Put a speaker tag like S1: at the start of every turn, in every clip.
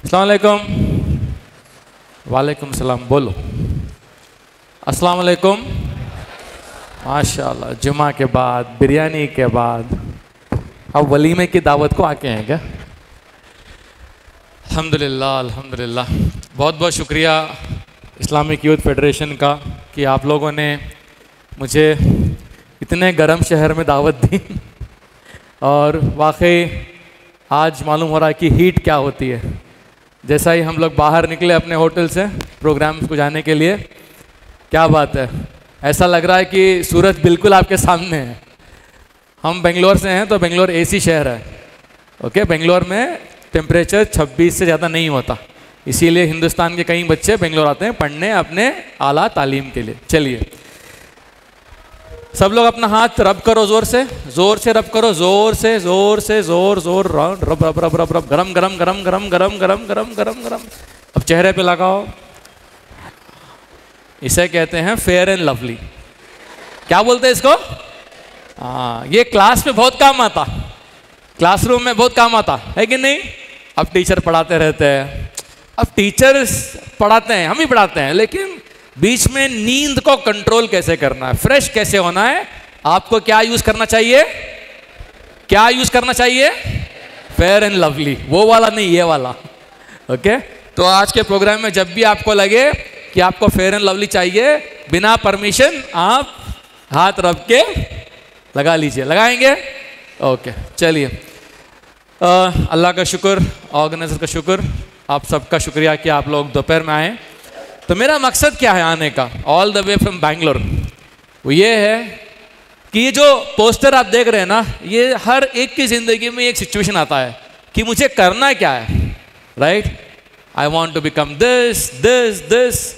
S1: अस्सलाम वालेकुम। वालेकुम सलाम। बोलो। अस्सलाम वालेकुम। माशाल्लाह, जुमा के बाद, बिरयानी के बाद अब वलीमे की दावत को आके हैं क्या? अल्हम्दुलिल्लाह अल्हम्दुलिल्लाह। बहुत बहुत शुक्रिया इस्लामिक यूथ फेडरेशन का कि आप लोगों ने मुझे इतने गर्म शहर में दावत दी और वाकई आज मालूम हो रहा है कि हीट क्या होती है। जैसा ही हम लोग बाहर निकले अपने होटल से प्रोग्राम्स को जाने के लिए, क्या बात है, ऐसा लग रहा है कि सूरज बिल्कुल आपके सामने है। हम बेंगलोर से हैं तो बेंगलोर एसी शहर है। ओके, बेंगलोर में टेम्परेचर 26 से ज़्यादा नहीं होता, इसीलिए हिंदुस्तान के कई बच्चे बेंगलोर आते हैं पढ़ने अपने आला तालीम के लिए। चलिए सब लोग अपना हाथ रब करो, जोर से रब करो, जोर से जोर रब रब रब रब रब, गरम गरम गरम गरम गरम गरम गरम गरम गरम। अब चेहरे पे लगाओ। इसे कहते हैं फेयर एंड लवली। क्या बोलते हैं इसको? हाँ, ये क्लास में बहुत काम आता, क्लासरूम में बहुत काम आता है कि नहीं? अब टीचर पढ़ाते रहते हैं, अब टीचर्स पढ़ाते हैं, हम ही पढ़ाते हैं, लेकिन बीच में नींद को कंट्रोल कैसे करना है, फ्रेश कैसे होना है, आपको क्या यूज करना चाहिए? क्या यूज करना चाहिए? Fair and lovely. वो वाला नहीं, ये वाला। ओके, तो आज के प्रोग्राम में जब भी आपको लगे कि आपको फेयर एंड लवली चाहिए, बिना परमिशन आप हाथ रब के लगा लीजिए। लगाएंगे? ओके, चलिए। अल्लाह का शुक्र, ऑर्गेनाइजर का शुक्र, आप सबका शुक्रिया कि आप लोग दोपहर में आए। तो मेरा मकसद क्या है आने का, all the way from Bangalore, वो ये है कि ये जो पोस्टर आप देख रहे हैं ना, ये हर एक की ज़िंदगी में एक सिचुएशन आता है कि मुझे करना क्या है, right? I want to become this this this.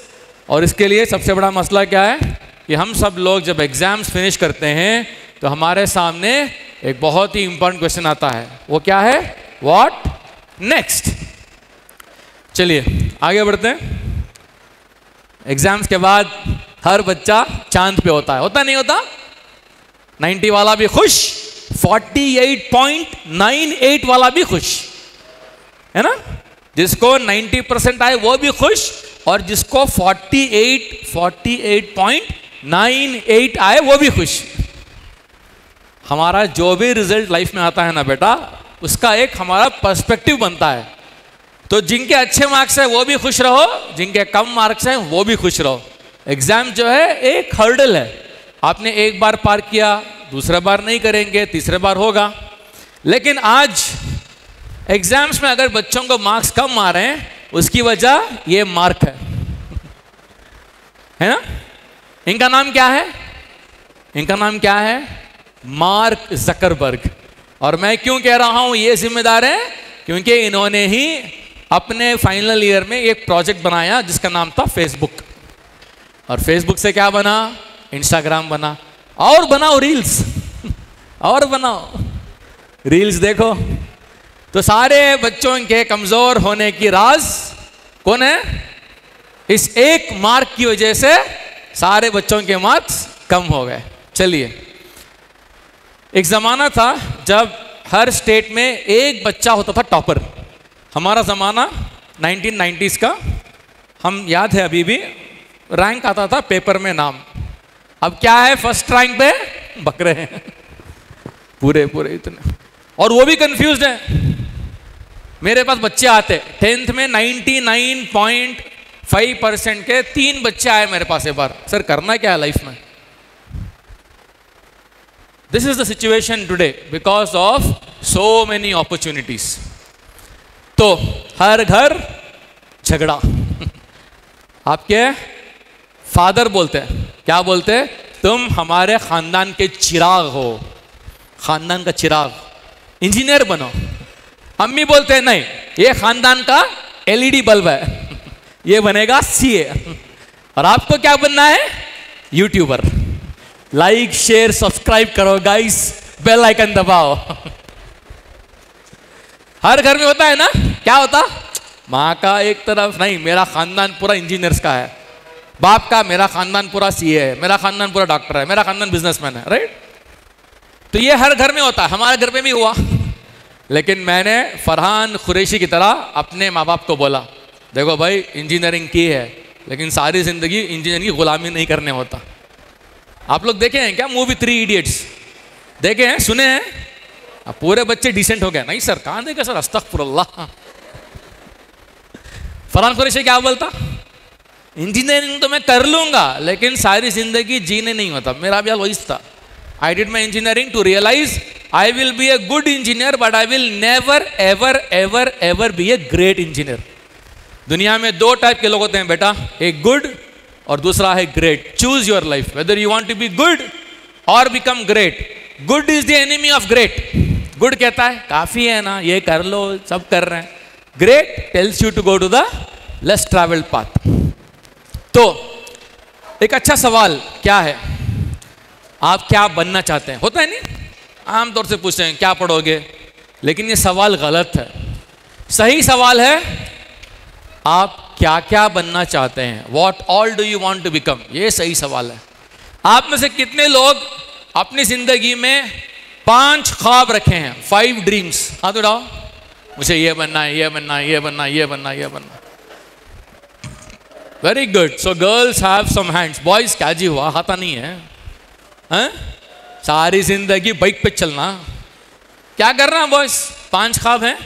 S1: और इसके लिए सबसे बड़ा मसला क्या है कि हम सब लोग जब एग्ज़ाम्स फिनिश करते हैं तो हमारे सामने एक बहुत ही इंपॉर्टेंट क्वेश्चन आता है। वो क्या है? What next. चलिए आगे बढ़ते हैं। एग्जाम्स के बाद हर बच्चा चांद पे होता नहीं होता? 90 वाला भी खुश, 48.98 वाला भी खुश है ना? जिसको 90% आए वो भी खुश, और जिसको 48.98 आए वो भी खुश। हमारा जो भी रिजल्ट लाइफ में आता है ना बेटा, उसका एक हमारा पर्सपेक्टिव बनता है। तो जिनके अच्छे मार्क्स हैं वो भी खुश रहो, जिनके कम मार्क्स हैं वो भी खुश रहो। एग्जाम जो है एक हर्डल है, आपने एक बार पार किया, दूसरा बार नहीं करेंगे, तीसरे बार होगा। लेकिन आज एग्जाम्स में अगर बच्चों को मार्क्स कम आ रहे हैं, उसकी वजह ये मार्क है ना? इनका नाम क्या है? इनका नाम क्या है? Mark Zuckerberg. और मैं क्यों कह रहा हूं ये जिम्मेदार है? क्योंकि इन्होंने ही अपने फाइनल ईयर में एक प्रोजेक्ट बनाया जिसका नाम था फेसबुक। और फेसबुक से क्या बना? इंस्टाग्राम बना। और बनाओ रील्स और बनाओ रील्स। देखो तो सारे बच्चों के कमजोर होने की राज कौन है? इस एक मार्क की वजह से सारे बच्चों के मार्क्स कम हो गए। चलिए, एक जमाना था जब हर स्टेट में एक बच्चा होता था टॉपर। हमारा ज़माना 1990s का, हम याद है अभी भी, रैंक आता था पेपर में नाम। अब क्या है? फर्स्ट रैंक पे बकरे हैं पूरे पूरे इतने, और वो भी कंफ्यूज्ड है। मेरे पास बच्चे आते 10th में 99.5% के 3 बच्चे आए मेरे पास एक बार, सर करना क्या है लाइफ में? This is the situation today because of so many opportunities. तो हर घर झगड़ा। आपके फादर बोलते हैं, क्या बोलते हैं? तुम हमारे खानदान के चिराग हो, खानदान का चिराग, इंजीनियर बनो। अम्मी बोलते हैं नहीं, ये खानदान का एलईडी बल्ब है, ये बनेगा सीए। और आपको क्या बनना है? यूट्यूबर। लाइक शेयर सब्सक्राइब करो गाइस, बेल आइकन दबाओ। हर घर में होता है ना? क्या होता? माँ का एक तरफ नहीं, मेरा खानदान पूरा इंजीनियर्स का है, बाप का मेरा खानदान पूरा सीए है, मेरा खानदान पूरा डॉक्टर है, मेरा खानदान बिजनेसमैन है, राइट? तो ये हर घर में होता है, हमारे घर में भी हुआ। लेकिन मैंने फरहान कुरैशी की तरह अपने माँ बाप को बोला, देखो भाई इंजीनियरिंग की है लेकिन सारी ज़िंदगी इंजीनियरिंग की गुलामी नहीं करने होता। आप लोग देखे हैं क्या मूवी 3 इडियट्स? देखे हैं, सुने हैं? अब पूरे बच्चे डिसेंट हो गए। नहीं सर, कहाँ देखे सर, अस्तगफुरुल्लाह। फरहान कुरैशी क्या बोलता, इंजीनियरिंग तो मैं कर लूंगा लेकिन सारी जिंदगी जीने नहीं होता। मेरा भी वही था। I did my engineering to realise I will be a good engineer but I will never ever ever ever be a great engineer. दुनिया में 2 टाइप के लोग होते हैं बेटा, एक गुड और दूसरा है great. Choose your life whether you want to be good और become great. Good is the enemy of great. Good कहता है काफी है ना, ये कर लो, सब कर रहे हैं। Great tells you to go to the less travelled path. तो एक अच्छा सवाल क्या है, आप क्या बनना चाहते हैं? होता है नहीं, आमतौर से पूछते हैं क्या पढ़ोगे, लेकिन ये सवाल गलत है। सही सवाल है आप क्या क्या बनना चाहते हैं, what all do you want to become, ये सही सवाल है। आप में से कितने लोग अपनी जिंदगी में 5 ख्वाब रखे हैं, 5 ड्रीम्स? हाथ उठाओ। मुझे ये बनना है, ये बनना है, ये बनना है, ये बनना है, ये बनना। Very good. So girls have some hands. Boys क्या जी हुआ, हाथा नहीं है? हैं? सारी जिंदगी बाइक पे चलना, क्या करना बॉयज? 5 ख्वाब हैं।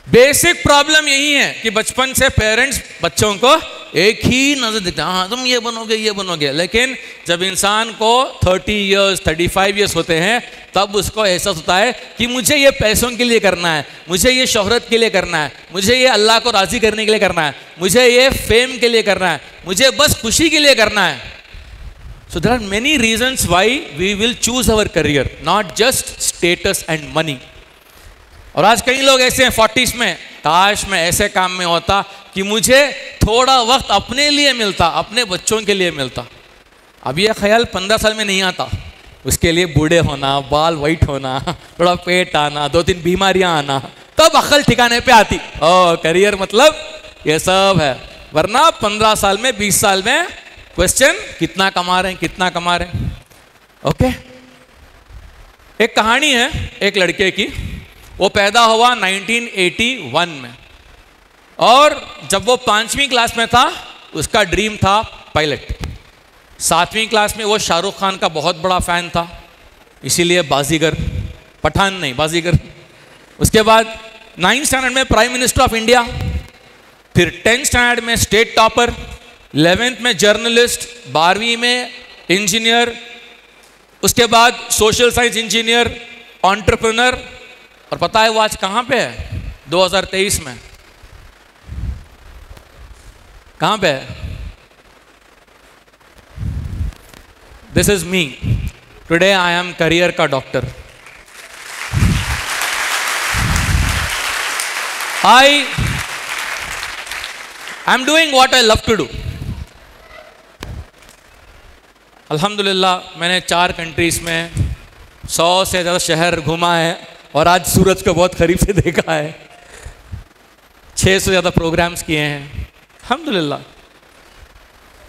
S1: बेसिक प्रॉब्लम यही है कि बचपन से पेरेंट्स बच्चों को एक ही नजर देते हैं, हाँ तुम ये बनोगे, ये बनोगे। लेकिन जब इंसान को 30 इयर्स 35 इयर्स होते हैं तब उसको एहसास होता है कि मुझे ये पैसों के लिए करना है, मुझे ये शोहरत के लिए करना है, मुझे ये अल्लाह को राजी करने के लिए करना है, मुझे ये फेम के लिए करना है, मुझे बस खुशी के लिए करना है। So there are many reasons why we will choose our career, not just status and money. और आज कई लोग ऐसे हैं 40s में, काश मैं ऐसे काम में होता कि मुझे थोड़ा वक्त अपने लिए मिलता, अपने बच्चों के लिए मिलता। अब यह ख्याल 15 साल में नहीं आता। उसके लिए बूढ़े होना, बाल वाइट होना, थोड़ा पेट आना, 2-3 बीमारियां आना, तब अक्ल ठिकाने पे आती। ओ करियर मतलब ये सब है। वरना 15 साल में 20 साल में क्वेश्चन कितना कमा रहे हैं, कितना कमा रहे हैं। ओके, एक कहानी है एक लड़के की। वो पैदा हुआ 1981 में और जब वो 5वीं क्लास में था उसका ड्रीम था पायलट। 7वीं क्लास में वो शाहरुख खान का बहुत बड़ा फैन था, इसीलिए बाजीगर, पठान नहीं बाजीगर। उसके बाद 9th स्टैंडर्ड में प्राइम मिनिस्टर ऑफ इंडिया, फिर 10th स्टैंडर्ड में स्टेट टॉपर, 11th में जर्नलिस्ट, 12वीं में इंजीनियर, उसके बाद सोशल साइंस इंजीनियर, एंटरप्रेन्योर। और पता है वो आज कहां पे है? 2023 में कहां पे है? This is me today, I am career का doctor. I am doing what I love to do. अल्हम्दुलिल्लाह मैंने 4 कंट्रीज में 100 से ज़्यादा शहर घूमा है और आज सूरज को बहुत करीब से देखा है। 600 से ज़्यादा प्रोग्राम्स किए हैं अल्हम्दुलिल्लाह।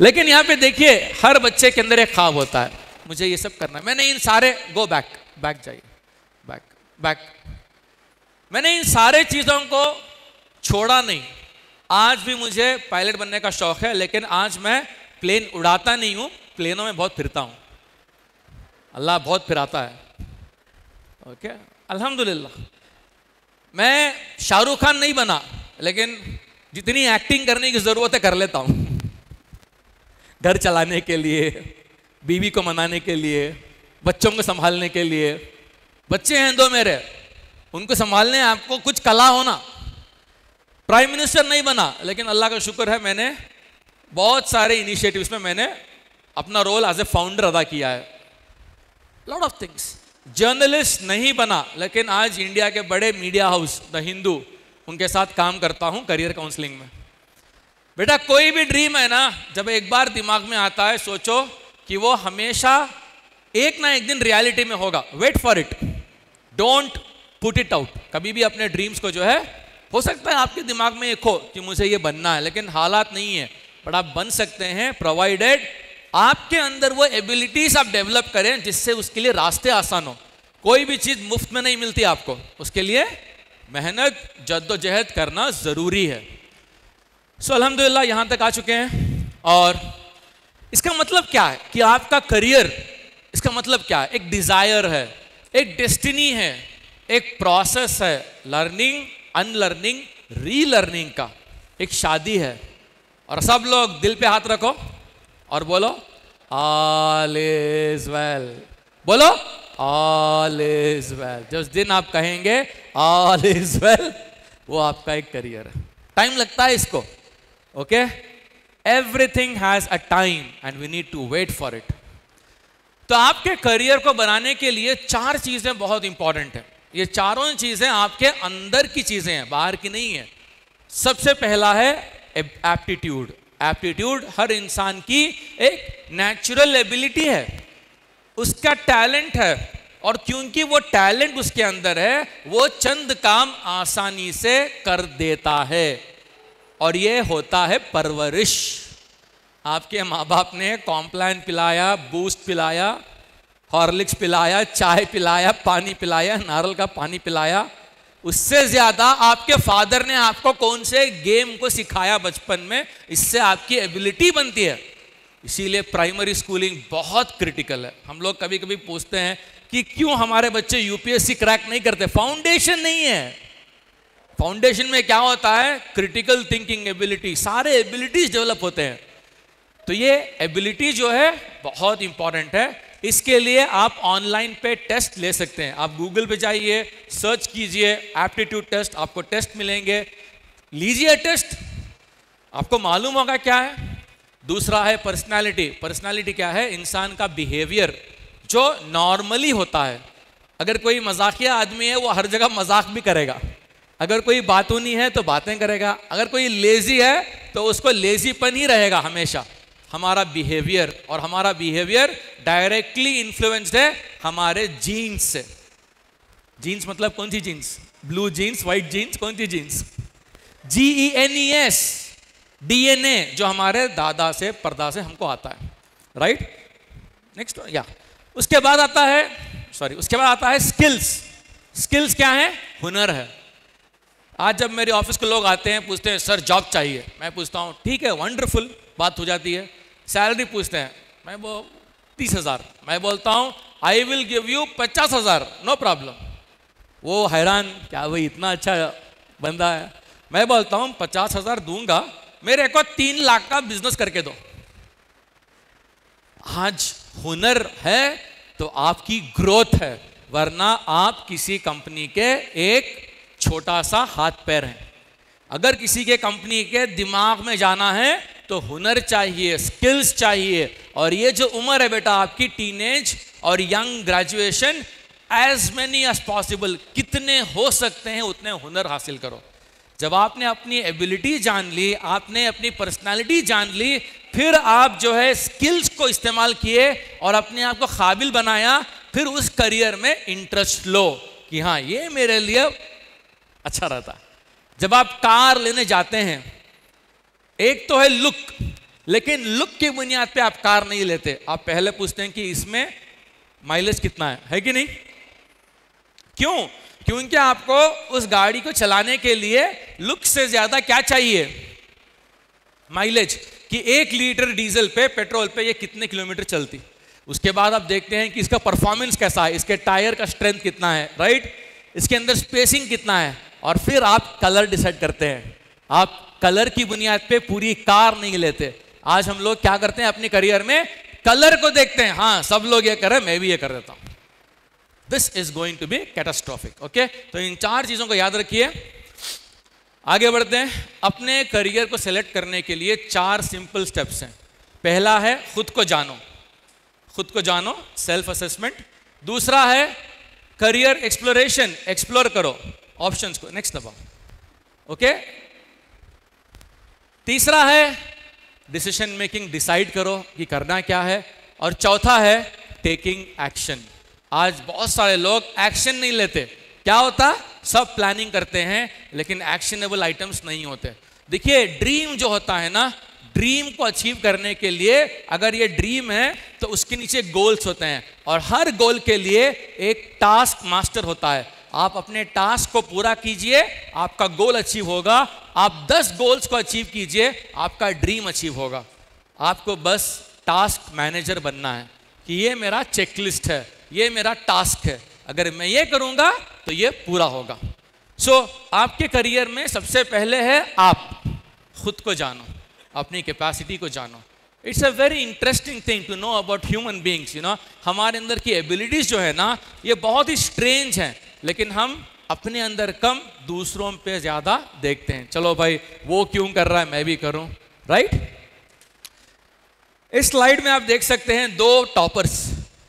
S1: लेकिन यहाँ पे देखिए हर बच्चे के अंदर एक ख्वाब होता है, मुझे ये सब करना है। मैंने इन सारे गो बैक बैक जाइए बैक बैक मैंने इन सारे चीज़ों को छोड़ा नहीं। आज भी मुझे पायलट बनने का शौक है, लेकिन आज मैं प्लेन उड़ाता नहीं हूँ, प्लेनों में बहुत फिरता हूँ। अल्लाह बहुत फिराता है। ओके अल्हम्दुलिल्लाह। मैं शाहरुख खान नहीं बना, लेकिन जितनी एक्टिंग करने की ज़रूरत है कर लेता हूँ। घर चलाने के लिए, बीवी को मनाने के लिए, बच्चों को संभालने के लिए। बच्चे हैं 2 मेरे, उनको संभालने आपको कुछ कला होना। प्राइम मिनिस्टर नहीं बना, लेकिन अल्लाह का शुक्र है मैंने बहुत सारे इनिशिएटिव्स में मैंने अपना रोल एज ए फाउंडर अदा किया है। Lot of things. जर्नलिस्ट नहीं बना, लेकिन आज इंडिया के बड़े मीडिया हाउस द हिंदू, उनके साथ काम करता हूं करियर काउंसलिंग में। बेटा कोई भी ड्रीम है ना, जब एक बार दिमाग में आता है सोचो कि वो हमेशा एक ना एक दिन रियलिटी में होगा। Wait for it, don't put it out. कभी भी अपने ड्रीम्स को जो है, हो सकता है आपके दिमाग में एक हो कि मुझे ये बनना है, लेकिन हालात नहीं है, बट आप बन सकते हैं प्रोवाइडेड आपके अंदर वो एबिलिटीज आप डेवलप करें जिससे उसके लिए रास्ते आसान हो। कोई भी चीज मुफ्त में नहीं मिलती आपको, उसके लिए मेहनत जद्दोजहद करना जरूरी है। सो अल्हम्दुलिल्लाह यहां तक आ चुके हैं। और इसका मतलब क्या है कि आपका करियर, इसका मतलब क्या है? एक डिजायर है, एक डेस्टिनी है, एक प्रोसेस है, लर्निंग, अनलर्निंग, रीलर्निंग का, एक शादी है। और सब लोग दिल पे हाथ रखो और बोलो ऑल इज वेल, बोलो ऑल इज वेल। जिस दिन आप कहेंगे ऑल इज वेल, वो आपका एक करियर है। टाइम लगता है इसको, okay? Everything has a time and we need to wait for it. तो आपके करियर को बनाने के लिए 4 चीजें बहुत इंपॉर्टेंट है। ये चारों चीजें आपके अंदर की चीजें हैं, बाहर की नहीं है। सबसे पहला है एप्टीट्यूड। एप्टीट्यूड हर इंसान की एक नेचुरल एबिलिटी है, उसका टैलेंट है। और क्योंकि वो टैलेंट उसके अंदर है, वो चंद काम आसानी से कर देता है। और ये होता है परवरिश। आपके माँ बाप ने कॉम्प्लान पिलाया, बूस्ट पिलाया, हॉर्लिक्स पिलाया, चाय पिलाया, पानी पिलाया, नारियल का पानी पिलाया। उससे ज्यादा आपके फादर ने आपको कौन से गेम को सिखाया बचपन में, इससे आपकी एबिलिटी बनती है। इसीलिए प्राइमरी स्कूलिंग बहुत क्रिटिकल है। हम लोग कभी कभी पूछते हैं कि क्यों हमारे बच्चे यूपीएससी क्रैक नहीं करते? फाउंडेशन नहीं है। फाउंडेशन में क्या होता है? क्रिटिकल थिंकिंग एबिलिटी, सारे एबिलिटीज डेवलप होते हैं। तो ये एबिलिटी जो है बहुत इंपॉर्टेंट है। इसके लिए आप ऑनलाइन पे टेस्ट ले सकते हैं। आप गूगल पे जाइए, सर्च कीजिए एप्टीट्यूड टेस्ट, आपको टेस्ट मिलेंगे, लीजिए टेस्ट, आपको मालूम होगा क्या है। दूसरा है पर्सनालिटी। पर्सनालिटी क्या है? इंसान का बिहेवियर जो नॉर्मली होता है। अगर कोई मजाकिया आदमी है, वो हर जगह मजाक भी करेगा। अगर कोई बातूनी है तो बातें करेगा। अगर कोई लेजी है तो उसको लेजीपन ही रहेगा हमेशा। हमारा बिहेवियर, और हमारा बिहेवियर डायरेक्टली इन्फ्लुएंस्ड है हमारे जीन्स से। जीन्स मतलब कौन सी jeans? Blue jeans, white jeans, कौन सी जीन्स? GENES, DNA, जो हमारे दादा से परदा से हमको आता है, राइट? नेक्स्ट या उसके बाद आता है, उसके बाद आता है स्किल्स। स्किल्स क्या है? हुनर है। आज जब मेरे ऑफिस के लोग आते हैं, पूछते हैं सर जॉब चाहिए, मैं पूछता हूँ ठीक है, वंडरफुल, बात हो जाती है। सैलरी पूछते हैं, मैं वो 30,000, मैं बोलता हूँ I will give you 50,000, no problem. वो हैरान, क्या भाई इतना अच्छा बंदा है? मैं बोलता हूँ 50,000 दूंगा, मेरे को 3 लाख का बिजनेस करके दो। आज हुनर है तो आपकी ग्रोथ है, वरना आप किसी कंपनी के एक छोटा सा हाथ पैर हैं। अगर किसी के कंपनी के दिमाग में जाना है तो हुनर चाहिए, स्किल्स चाहिए। और ये जो उम्र है बेटा आपकी, टीनेज और young graduation, as many as possible, कितने हो सकते हैं उतने हुनर हासिल करो। जब आपने अपनी एबिलिटी जान ली, आपने अपनी पर्सनालिटी जान ली, फिर आप जो है स्किल्स को इस्तेमाल किए और अपने आप को काबिल बनाया, फिर उस करियर में इंटरेस्ट लो कि हाँ ये मेरे लिए अच्छा रहता। जब आप कार लेने जाते हैं, एक तो है लुक, लेकिन लुक की बुनियाद पे आप कार नहीं लेते। आप पहले पूछते हैं कि इसमें माइलेज कितना है कि नहीं? क्यों? क्योंकि आपको उस गाड़ी को चलाने के लिए लुक से ज्यादा क्या चाहिए? माइलेज, कि 1 लीटर डीजल पे, पेट्रोल पे ये कितने किलोमीटर चलती। उसके बाद आप देखते हैं कि इसका परफॉर्मेंस कैसा है, इसके टायर का स्ट्रेंथ कितना है, राइट, इसके अंदर स्पेसिंग कितना है, और फिर आप कलर डिसाइड करते हैं। आप कलर की बुनियाद पे पूरी कार नहीं लेते। आज हम लोग क्या करते हैं अपने करियर में? कलर को देखते हैं, हाँ सब लोग ये कर रहे हैं, मैं भी ये कर देता हूं। This is going to be catastrophic. Okay, तो इन 4 चीजों को याद रखिए। आगे बढ़ते हैं। अपने करियर को सिलेक्ट करने के लिए 4 सिंपल स्टेप्स हैं। पहला है खुद को जानो, खुद को जानो, सेल्फ असेसमेंट। दूसरा है करियर एक्सप्लोरेशन, एक्सप्लोर करो ऑप्शंस को। नेक्स्ट दबाओ, ओके। तीसरा है डिसीजन मेकिंग, डिसाइड करो कि करना क्या है। और चौथा है टेकिंग एक्शन। आज बहुत सारे लोग एक्शन नहीं लेते। क्या होता? सब प्लानिंग करते हैं लेकिन एक्शनेबल आइटम्स नहीं होते। देखिए ड्रीम जो होता है ना, ड्रीम को अचीव करने के लिए अगर ये ड्रीम है तो उसके नीचे गोल्स होते हैं और हर गोल के लिए एक टास्क मास्टर होता है। आप अपने टास्क को पूरा कीजिए, आपका गोल अचीव होगा। आप 10 गोल्स को अचीव कीजिए, आपका ड्रीम अचीव होगा। आपको बस टास्क मैनेजर बनना है कि ये मेरा चेकलिस्ट है, ये मेरा टास्क है, अगर मैं ये करूंगा तो ये पूरा होगा। सो आपके करियर में सबसे पहले है आप खुद को जानो, अपनी कैपेसिटी को जानो। It's a very interesting thing to know about human beings, you know. हमारे अंदर की एबिलिटीज जो है ना, ये बहुत ही स्ट्रेंज हैं, लेकिन हम अपने अंदर कम, दूसरों पे ज्यादा देखते हैं। चलो भाई वो क्यों कर रहा है, मैं भी करूं, राइट। इस स्लाइड में आप देख सकते हैं 2 टॉपर्स।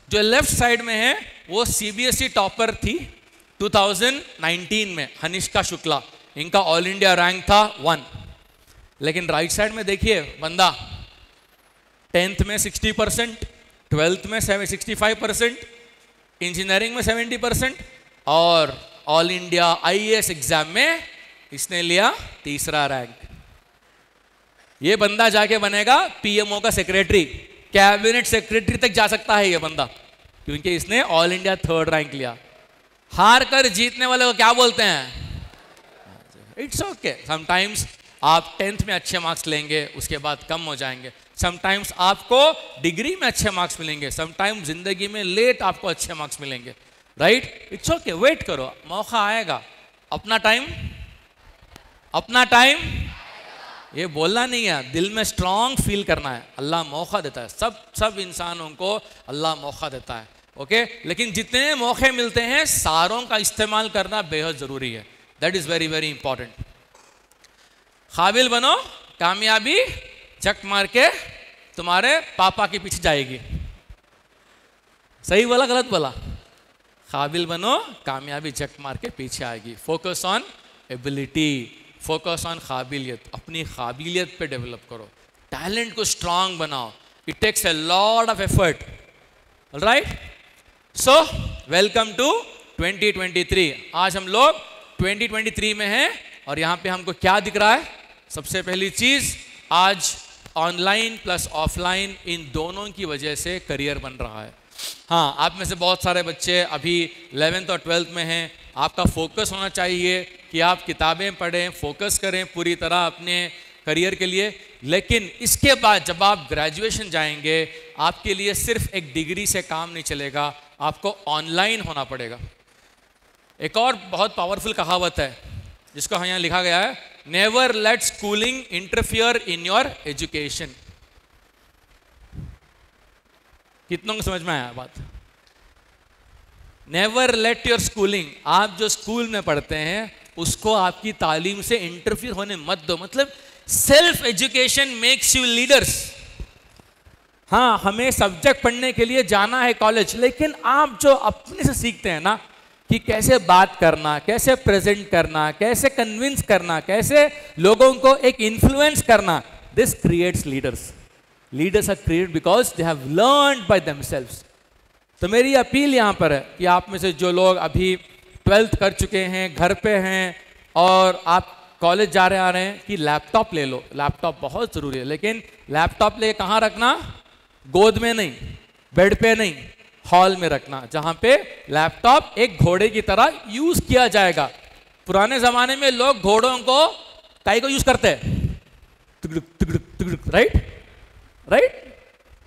S1: जो लेफ्ट साइड में है वो सीबीएसई टॉपर थी 2019 में, हनिष्का शुक्ला। इनका ऑल इंडिया रैंक था 1। लेकिन राइट साइड में देखिए बंदा 10th में 60%, 12th में 65%, इंजीनियरिंग में 70% और ऑल इंडिया आईएएस एग्जाम में इसने लिया 3रा रैंक। ये बंदा जाके बनेगा पीएमओ का सेक्रेटरी, कैबिनेट सेक्रेटरी तक जा सकता है ये बंदा, क्योंकि इसने ऑल इंडिया 3rd रैंक लिया। हार कर जीतने वाले को क्या बोलते हैं? It's okay. समटाइम्स आप 10th में अच्छे मार्क्स लेंगे, उसके बाद कम हो जाएंगे। समटाइम्स आपको डिग्री में अच्छे मार्क्स मिलेंगे, समटाइम्स जिंदगी में लेट आपको अच्छे मार्क्स मिलेंगे, राइट। इट्स ओके, वेट करो, मौका आएगा। अपना टाइम ये बोलना नहीं है, दिल में स्ट्रांग फील करना है। अल्लाह मौका देता है, सब इंसानों को अल्लाह मौका देता है, ओके। लेकिन जितने मौके मिलते हैं सारों का इस्तेमाल करना बेहद जरूरी है। That is very very important. काबिल बनो, कामयाबी झक मार के तुम्हारे पापा के पीछे जाएगी। सही बोला गलत बोला? काबिल बनो, कामयाबी झक मार के पीछे आएगी। Focus on ability, focus on काबिलियत। अपनी काबिलियत पे डेवलप करो, टैलेंट को स्ट्रांग बनाओ। It takes a lot of effort, right. So welcome to 2023। आज हम लोग 2023 में हैं और यहाँ पे हमको क्या दिख रहा है? सबसे पहली चीज, आज ऑनलाइन प्लस ऑफलाइन इन दोनों की वजह से करियर बन रहा है। हाँ, आप में से बहुत सारे बच्चे अभी 11th और 12th में हैं। आपका फोकस होना चाहिए कि आप किताबें पढ़ें, फोकस करें पूरी तरह अपने करियर के लिए। लेकिन इसके बाद जब आप ग्रेजुएशन जाएंगे, आपके लिए सिर्फ एक डिग्री से काम नहीं चलेगा, आपको ऑनलाइन होना पड़ेगा। एक और बहुत पावरफुल कहावत है जिसको यहाँ लिखा गया है, never let schooling interfere in your education. कितनों को समझ में आया बात? नेवर लेट योर स्कूलिंग, आप जो स्कूल में पढ़ते हैं उसको आपकी तालीम से इंटरफियर होने मत दो। मतलब self education makes you leaders. हाँ, हमें सब्जेक्ट पढ़ने के लिए जाना है कॉलेज, लेकिन आप जो अपने से सीखते हैं ना कि कैसे बात करना, कैसे प्रेजेंट करना, कैसे कन्विंस करना, कैसे लोगों को एक इन्फ्लुएंस करना, this creates leaders. Leaders are created because they have learned by themselves. तो मेरी अपील यहाँ पर है कि आप में से जो लोग अभी 12th कर चुके हैं, घर पे हैं और आप कॉलेज जा रहे आ रहे हैं, कि लैपटॉप ले लो। लैपटॉप बहुत ज़रूरी है, लेकिन लैपटॉप ले कहाँ रखना? गोद में नहीं, बेड पे नहीं, हॉल में रखना, जहाँ पे लैपटॉप एक घोड़े की तरह यूज़ किया जाएगा। पुराने ज़माने में लोग घोड़ों को काई को यूज़ करते हैं, राइट,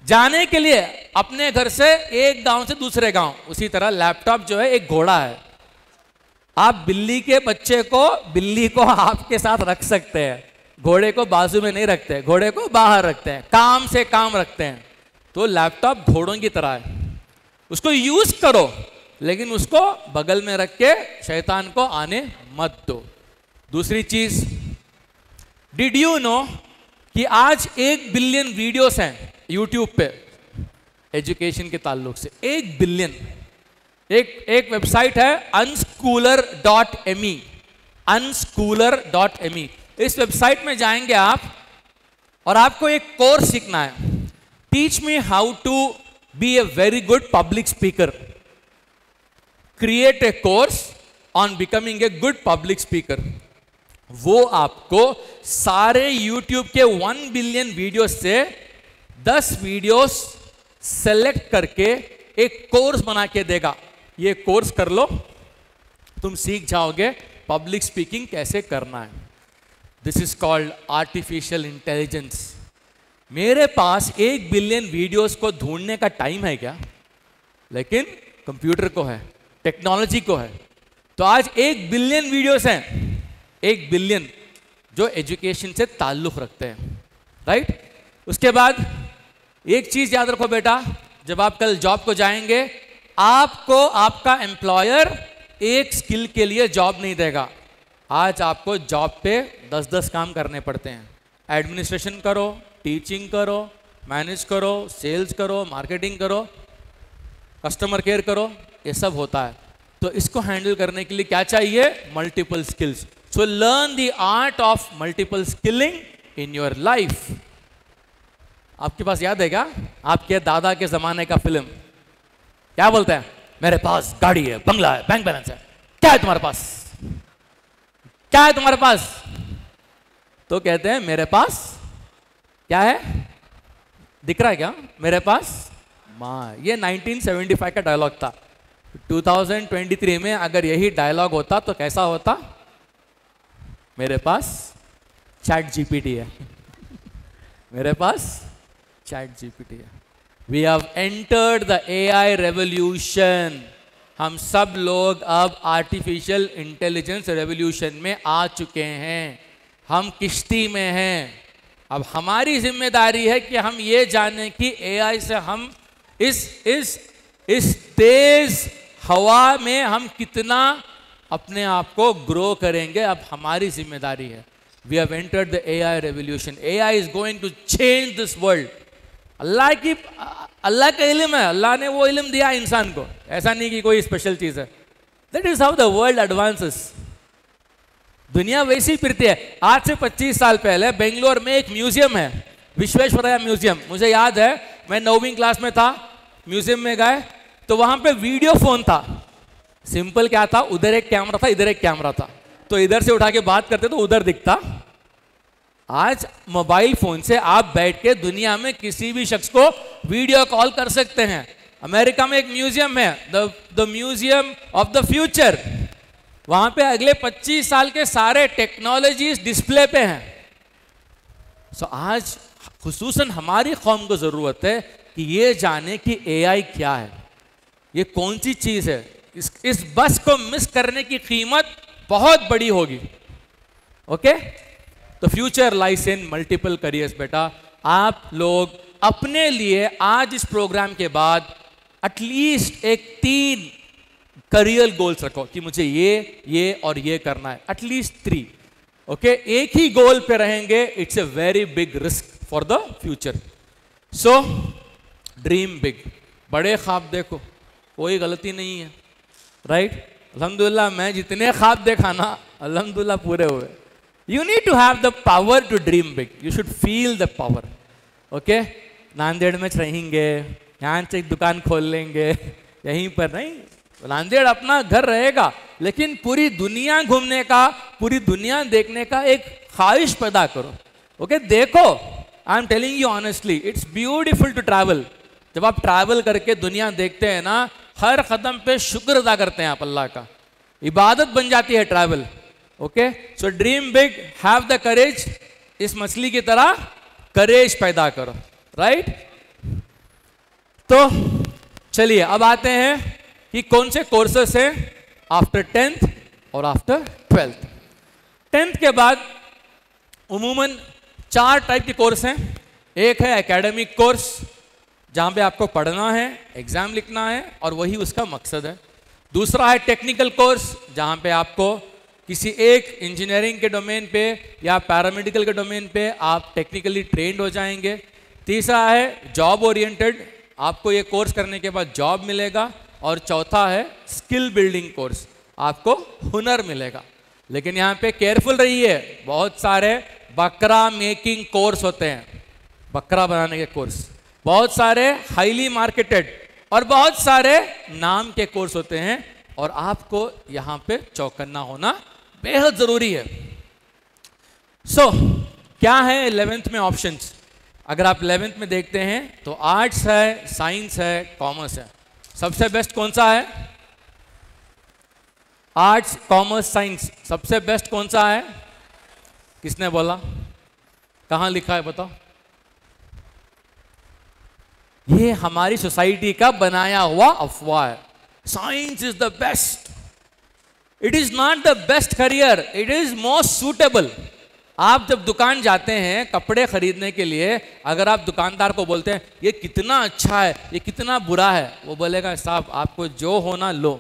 S1: जाने के लिए अपने घर से एक गांव से दूसरे गांव। उसी तरह लैपटॉप जो है एक घोड़ा है। आप बिल्ली के बच्चे को, बिल्ली को आपके साथ रख सकते हैं, घोड़े को बाजू में नहीं रखते, घोड़े को बाहर रखते हैं, काम से काम रखते हैं। तो लैपटॉप घोड़ों की तरह है, उसको यूज करो, लेकिन उसको बगल में रख के शैतान को आने मत दो। दूसरी चीज, डिड यू नो कि आज 1 बिलियन वीडियोस हैं यूट्यूब पे एजुकेशन के ताल्लुक से? 1 बिलियन। एक वेबसाइट है unschooler.me, unschooler.me। इस वेबसाइट में जाएंगे आप और आपको एक कोर्स सीखना है, teach me how to be a very good public speaker. Create a course on becoming a good public speaker. वो आपको सारे YouTube के 1 बिलियन वीडियोस से 10 वीडियोस सेलेक्ट करके एक कोर्स बना के देगा। ये कोर्स कर लो, तुम सीख जाओगे पब्लिक स्पीकिंग कैसे करना है। This is called artificial intelligence. मेरे पास 1 बिलियन वीडियोस को ढूंढने का टाइम है क्या? लेकिन कंप्यूटर को है, टेक्नोलॉजी को है। तो आज 1 बिलियन वीडियोस हैं, 1 बिलियन, जो एजुकेशन से ताल्लुक रखते हैं, राइट। उसके बाद एक चीज याद रखो बेटा, जब आप कल जॉब को जाएंगे, आपको आपका एम्प्लॉयर एक स्किल के लिए जॉब नहीं देगा। आज आपको जॉब पे 10-10 काम करने पड़ते हैं। एडमिनिस्ट्रेशन करो, टीचिंग करो, मैनेज करो, सेल्स करो, मार्केटिंग करो, कस्टमर केयर करो, ये सब होता है। तो इसको हैंडल करने के लिए क्या चाहिए? Multiple skills. So learn the art of multiple skilling in your life. आपके पास याद है क्या आपके दादा के जमाने का फिल्म? क्या बोलते हैं? मेरे पास गाड़ी है, बंगला है, बैंक बैलेंस है। क्या है तुम्हारे पास? क्या है तुम्हारे पास? तो कहते हैं मेरे पास क्या है? दिख रहा है क्या? मेरे पास माँ। ये 1975 का डायलॉग था। 2023 में अगर यही डायलॉग होता तो कैसा होता? मेरे पास चैट जीपीटी है। मेरे पास चैट जीपीटी है। We have entered the AI revolution. हम सब लोग अब आर्टिफिशियल इंटेलिजेंस रेवोल्यूशन में आ चुके हैं। हम किश्ती में हैं। अब हमारी जिम्मेदारी है कि हम ये जानें कि एआई से हम इस तेज हवा में हम कितना अपने आप को ग्रो करेंगे। अब हमारी जिम्मेदारी है। We have entered the AI revolution. AI is going to change this world. अल्लाह का इल्म है, अल्लाह ने वो इल्म दिया इंसान को, ऐसा नहीं कि कोई स्पेशल चीज है। That is how the world advances. दुनिया वैसी फिरती है। आज से 25 साल पहले बेंगलोर में एक म्यूजियम है, विश्वेश्वरैया म्यूजियम। मुझे याद है मैं 9वीं क्लास में था, म्यूजियम में गए तो वहां पे वीडियो फोन था। सिंपल क्या था, उधर एक कैमरा था, इधर एक कैमरा था, तो इधर से उठा के बात करते तो उधर दिखता। आज मोबाइल फोन से आप बैठ के दुनिया में किसी भी शख्स को वीडियो कॉल कर सकते हैं। अमेरिका में एक म्यूजियम है, the museum of the future. वहां पे अगले 25 साल के सारे टेक्नोलॉजीज डिस्प्ले पे हैं। सो आज खुसूसन हमारी कौम को जरूरत है कि ये जाने कि एआई क्या है, ये कौन सी चीज है। इस बस को मिस करने की कीमत बहुत बड़ी होगी। ओके, तो future lies in multiple careers. बेटा आप लोग अपने लिए आज इस प्रोग्राम के बाद एटलीस्ट एक 3 करियर गोल्स रखो कि मुझे ये और ये करना है। एटलीस्ट 3। ओके, एक ही गोल पे रहेंगे, it's a very big risk for the future. So dream big, बड़े ख्वाब देखो, कोई गलती नहीं है, राइट। अल्हम्दुलिल्लाह मैं जितने ख्वाब देखा ना, अल्हम्दुलिल्लाह पूरे हुए। You need to have the power to dream big. You should feel the power. Okay? Nanded में रहेंगे, यहाँ से एक दुकान खोल लेंगे, यहीं पर नहीं। नांदेड़ अपना घर रहेगा, लेकिन पूरी दुनिया घूमने का, पूरी दुनिया देखने का एक ख्वाहिश पैदा करो। ओके, देखो, I am telling you honestly, it's beautiful to travel. जब आप ट्रैवल करके दुनिया देखते हैं ना, हर कदम पे शुक्र अदा करते हैं आप अल्लाह का, इबादत बन जाती है travel. Okay, so dream big, have the courage. इस मछली की तरह करेज पैदा करो, राइट। तो चलिए अब आते हैं कि कौन से कोर्सेस हैं आफ्टर 10th और आफ्टर 12th। 10th के बाद उमूमन 4 टाइप के कोर्स हैं। एक है एकेडमिक कोर्स, जहां पे आपको पढ़ना है, एग्जाम लिखना है और वही उसका मकसद है। दूसरा है टेक्निकल कोर्स, जहां पे आपको किसी एक इंजीनियरिंग के डोमेन पे या पैरामेडिकल के डोमेन पे आप टेक्निकली ट्रेंड हो जाएंगे। तीसरा है जॉब ओरिएंटेड, आपको ये कोर्स करने के बाद जॉब मिलेगा। और चौथा है स्किल बिल्डिंग कोर्स, आपको हुनर मिलेगा। लेकिन यहाँ पे केयरफुल रहिए, बहुत सारे बकरा मेकिंग कोर्स होते हैं, बकरा बनाने के कोर्स, बहुत सारे हाईली मार्केटेड और बहुत सारे नाम के कोर्स होते हैं। और आपको यहाँ पे चौकन्ना होना बेहद जरूरी है। सो क्या है 11th में ऑप्शंस? अगर आप 11th में देखते हैं तो आर्ट्स है, साइंस है, कॉमर्स है। सबसे बेस्ट कौन सा है? आर्ट्स, कॉमर्स, साइंस, सबसे बेस्ट कौन सा है? किसने बोला? कहां लिखा है बताओ? ये हमारी सोसाइटी का बनाया हुआ अफवाह है। Science is the best. It is not the best career, it is most suitable. आप जब दुकान जाते हैं कपड़े खरीदने के लिए, अगर आप दुकानदार को बोलते हैं ये कितना अच्छा है, ये कितना बुरा है, वो बोलेगा साहब आपको जो होना लो,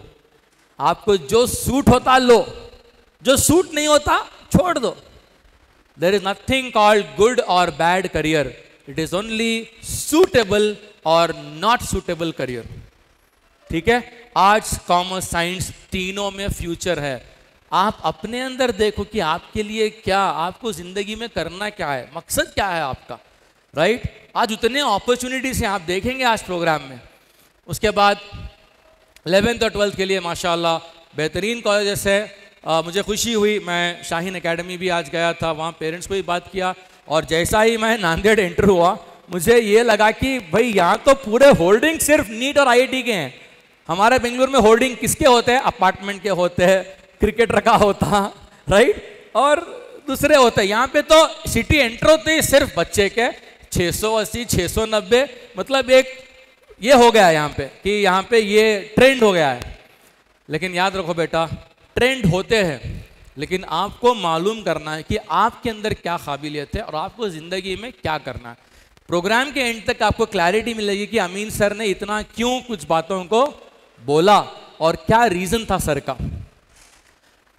S1: आपको जो सूट होता लो, जो सूट नहीं होता छोड़ दो। There is nothing called good और bad career, it is only suitable और नॉट सूटेबल करियर। ठीक है, आर्ट्स, कॉमर्स, साइंस तीनों में फ्यूचर है। आप अपने अंदर देखो कि आपके लिए क्या, आपको जिंदगी में करना क्या है, मकसद क्या है आपका, राइट? आज उतने अपॉर्चुनिटीज हैं, आप देखेंगे आज प्रोग्राम में। उसके बाद 11th और 12th के लिए माशाल्लाह बेहतरीन कॉलेजेस है। मुझे खुशी हुई, मैं शाहीन एकेडमी भी आज गया था, वहाँ पेरेंट्स को भी बात किया, और जैसा ही मैं नांदेड़ एंटर हुआ मुझे ये लगा कि भाई यहाँ तो पूरे होल्डिंग सिर्फ नीट और IIT के हैं। हमारे बेंगलुरु में होल्डिंग किसके होते हैं? अपार्टमेंट के होते हैं, क्रिकेटर का होता, राइट, और दूसरे होते हैं। यहाँ पे तो सिटी एंटर होते ही सिर्फ बच्चे के 680, 690, मतलब एक ये हो गया यहाँ पे कि यहाँ पे ये ट्रेंड हो गया है। लेकिन याद रखो बेटा, ट्रेंड होते हैं, लेकिन आपको मालूम करना है कि आपके अंदर क्या काबिलियत है और आपको जिंदगी में क्या करना है। प्रोग्राम के एंड तक आपको क्लैरिटी मिलेगी कि अमीन सर ने इतना क्यों कुछ बातों को बोला और क्या रीजन था सर का।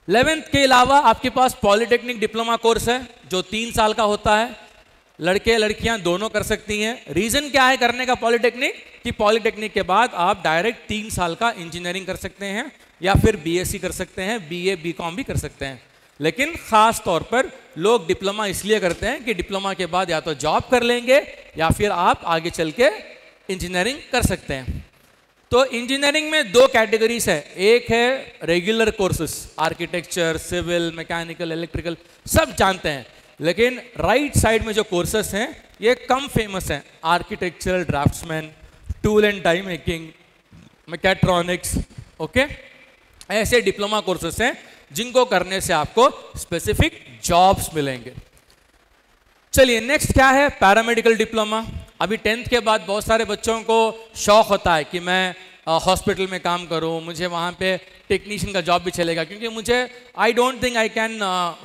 S1: 11th के अलावा आपके पास पॉलिटेक्निक डिप्लोमा कोर्स है जो 3 साल का होता है, लड़के लड़कियां दोनों कर सकती हैं। रीजन क्या है करने का पॉलिटेक्निक? कि पॉलिटेक्निक के बाद आप डायरेक्ट 3 साल का इंजीनियरिंग कर सकते हैं या फिर BSc कर सकते हैं, BA BCom भी कर सकते हैं। लेकिन खास तौर पर लोग डिप्लोमा इसलिए करते हैं कि डिप्लोमा के बाद या तो जॉब कर लेंगे या फिर आप आगे चल के इंजीनियरिंग कर सकते हैं। तो इंजीनियरिंग में 2 कैटेगरीज है, एक है regular courses, architecture, civil, mechanical, electrical, सब जानते हैं। लेकिन राइट साइड में जो कोर्सेस हैं ये कम फेमस हैं, architecture, draftsman, tool and die making, mechatronics, okay, ऐसे डिप्लोमा कोर्सेस हैं जिनको करने से आपको स्पेसिफिक जॉब्स मिलेंगे। चलिए नेक्स्ट क्या है? Paramedical diploma. अभी 10th के बाद बहुत सारे बच्चों को शौक होता है कि मैं हॉस्पिटल में काम करूं, मुझे वहां पे टेक्नीशियन का जॉब भी चलेगा, क्योंकि मुझे I don't think I can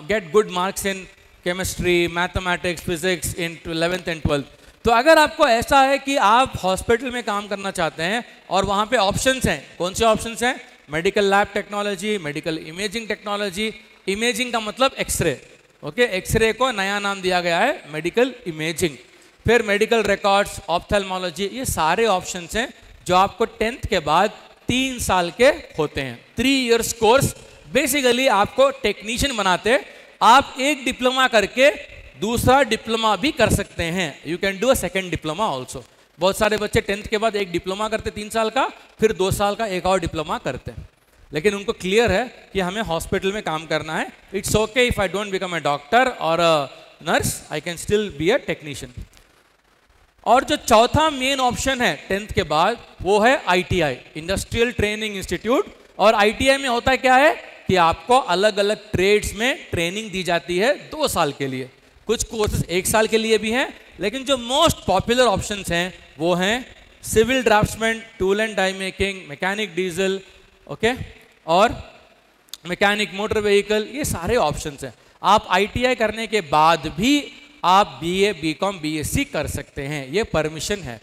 S1: get good marks in chemistry, mathematics, physics in 11th and 12th। तो अगर आपको ऐसा है कि आप हॉस्पिटल में काम करना चाहते हैं और वहाँ पे ऑप्शंस हैं, कौन से ऑप्शंस हैं? Medical lab technology, medical imaging technology, imaging का मतलब एक्सरे, ओके, एक्सरे को नया नाम दिया गया है मेडिकल इमेजिंग, फिर मेडिकल रिकॉर्ड्स, ऑप्थेल्मोलॉजी, ये सारे ऑप्शंस हैं जो आपको 10th के बाद 3 साल के होते हैं। 3 इयर्स कोर्स बेसिकली आपको टेक्नीशियन बनाते। आप एक डिप्लोमा करके दूसरा डिप्लोमा भी कर सकते हैं, you can do a second diploma also. बहुत सारे बच्चे 10th के बाद एक डिप्लोमा करते 3 साल का, फिर 2 साल का एक और डिप्लोमा करते हैं, लेकिन उनको क्लियर है कि हमें हॉस्पिटल में काम करना है। It's okay if I don't become a doctor और a nurse, I can still be a technician. और जो चौथा मेन ऑप्शन है 10th के बाद वो है ITI, इंडस्ट्रियल ट्रेनिंग इंस्टीट्यूट। और ITI में होता क्या है कि आपको अलग अलग ट्रेड्स में ट्रेनिंग दी जाती है 2 साल के लिए, कुछ कोर्सेज 1 साल के लिए भी हैं, लेकिन जो मोस्ट पॉपुलर ऑप्शंस हैं वो हैं civil draftsman, tool and die making, mechanic diesel, okay, और मैकेनिक मोटर व्हीकल, ये सारे ऑप्शंस हैं। आप ITI करने के बाद भी आप BA BCom BSc कर सकते हैं, ये परमिशन है।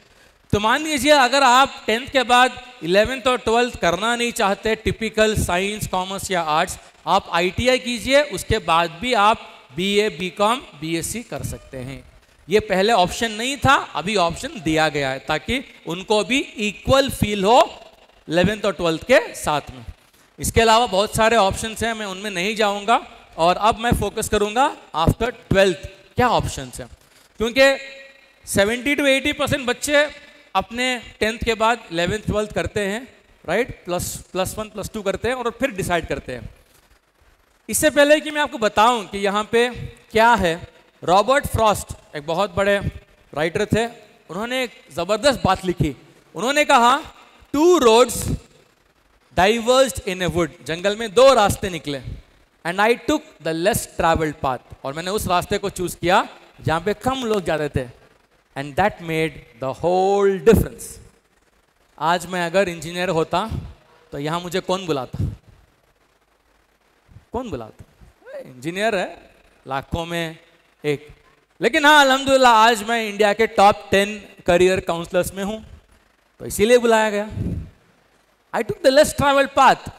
S1: तो मान लीजिए अगर आप 10th के बाद 11th और 12th करना नहीं चाहते, टिपिकल साइंस, कॉमर्स या आर्ट्स, आप ITI कीजिए, उसके बाद भी आप BA BCom BSc कर सकते हैं। ये पहले ऑप्शन नहीं था, अभी ऑप्शन दिया गया है ताकि उनको भी इक्वल फील हो 11th और 12th के साथ में। इसके अलावा बहुत सारे ऑप्शंस हैं, मैं उनमें नहीं जाऊंगा, और अब मैं फोकस करूंगा आफ्टर 12th क्या ऑप्शंस हैं, क्योंकि 70 to 80% बच्चे अपने 10th के बाद 11th 12th करते हैं, राइट, +1 +2 करते हैं और फिर डिसाइड करते हैं। इससे पहले कि मैं आपको बताऊं कि यहाँ पे क्या है, रॉबर्ट फ्रॉस्ट एक बहुत बड़े राइटर थे, उन्होंने एक जबरदस्त बात लिखी। उन्होंने कहा 2 roads diverged in a wood, जंगल में 2 रास्ते निकले, and I took the less travelled path, और मैंने उस रास्ते को चूज किया जहां पे कम लोग जाते थे, and that made the whole difference. आज मैं अगर इंजीनियर होता तो यहां मुझे कौन बुलाता? कौन बुलाता? इंजीनियर है लाखों में एक। लेकिन हाँ, अल्हम्दुलिल्लाह आज मैं इंडिया के टॉप 10 करियर काउंसलर्स में हूं, तो इसीलिए बुलाया गया। I took the less travelled path.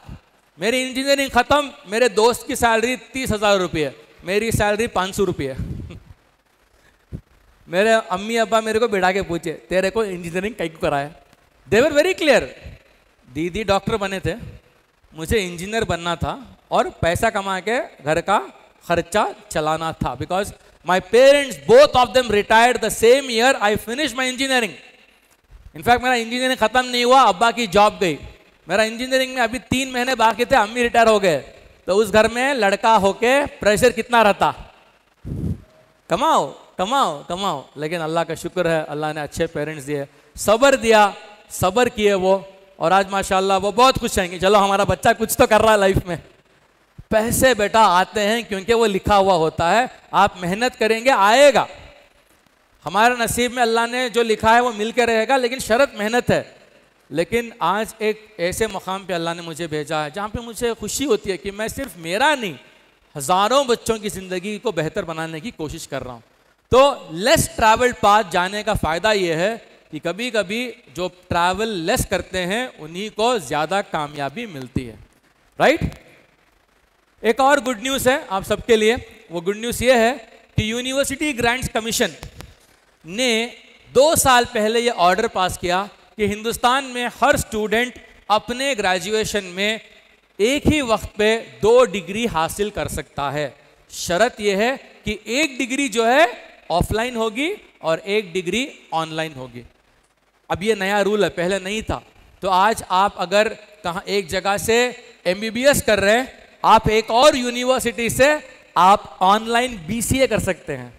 S1: मेरी इंजीनियरिंग खत्म, मेरे दोस्त की सैलरी 30,000 रुपये, मेरी सैलरी 500 रुपये। मेरे अम्मी अब्बा मेरे को बिठा के पूछे, तेरे को इंजीनियरिंग कहीं को कराया? दे वर वेरी क्लियर। दीदी डॉक्टर बने थे, मुझे इंजीनियर बनना था और पैसा कमा के घर का खर्चा चलाना था, because my parents both of them retired the same year I finish my engineering. In fact मेरा इंजीनियरिंग खत्म नहीं हुआ, अब्बा की जॉब गई, मेरा इंजीनियरिंग में अभी 3 महीने बाकी थे, अम्मी रिटायर हो गए। तो उस घर में लड़का होके प्रेशर कितना रहता, कमाओ कमाओ कमाओ। लेकिन अल्लाह का शुक्र है, अल्लाह ने अच्छे पेरेंट्स दिए, सब्र दिया, सब्र किए वो, और आज माशाल्लाह वो बहुत खुश हैं कि चलो हमारा बच्चा कुछ तो कर रहा है लाइफ में। पैसे बेटा आते हैं क्योंकि वो लिखा हुआ होता है, आप मेहनत करेंगे आएगा। हमारे नसीब में अल्लाह ने जो लिखा है वो मिल के रहेगा, लेकिन शर्त मेहनत है। लेकिन आज एक ऐसे मकाम पे अल्लाह ने मुझे भेजा है जहाँ पे मुझे खुशी होती है कि मैं सिर्फ मेरा नहीं, हज़ारों बच्चों की ज़िंदगी को बेहतर बनाने की कोशिश कर रहा हूँ। तो लेस ट्रैवल्ड पाथ जाने का फ़ायदा ये है कि कभी कभी जो ट्रैवल लेस करते हैं उन्हीं को ज़्यादा कामयाबी मिलती है, राइट। एक और गुड न्यूज़ है आप सबके लिए। वो गुड न्यूज़ ये है कि यूनिवर्सिटी ग्रांट्स कमीशन ने 2 साल पहले ये ऑर्डर पास किया कि हिंदुस्तान में हर स्टूडेंट अपने ग्रेजुएशन में एक ही वक्त पे 2 डिग्री हासिल कर सकता है। शर्त यह है कि 1 डिग्री जो है ऑफलाइन होगी और 1 डिग्री ऑनलाइन होगी। अब ये नया रूल है, पहले नहीं था। तो आज आप अगर कहाँ एक जगह से MBBS कर रहे हैं, आप एक और यूनिवर्सिटी से आप ऑनलाइन BCA कर सकते हैं।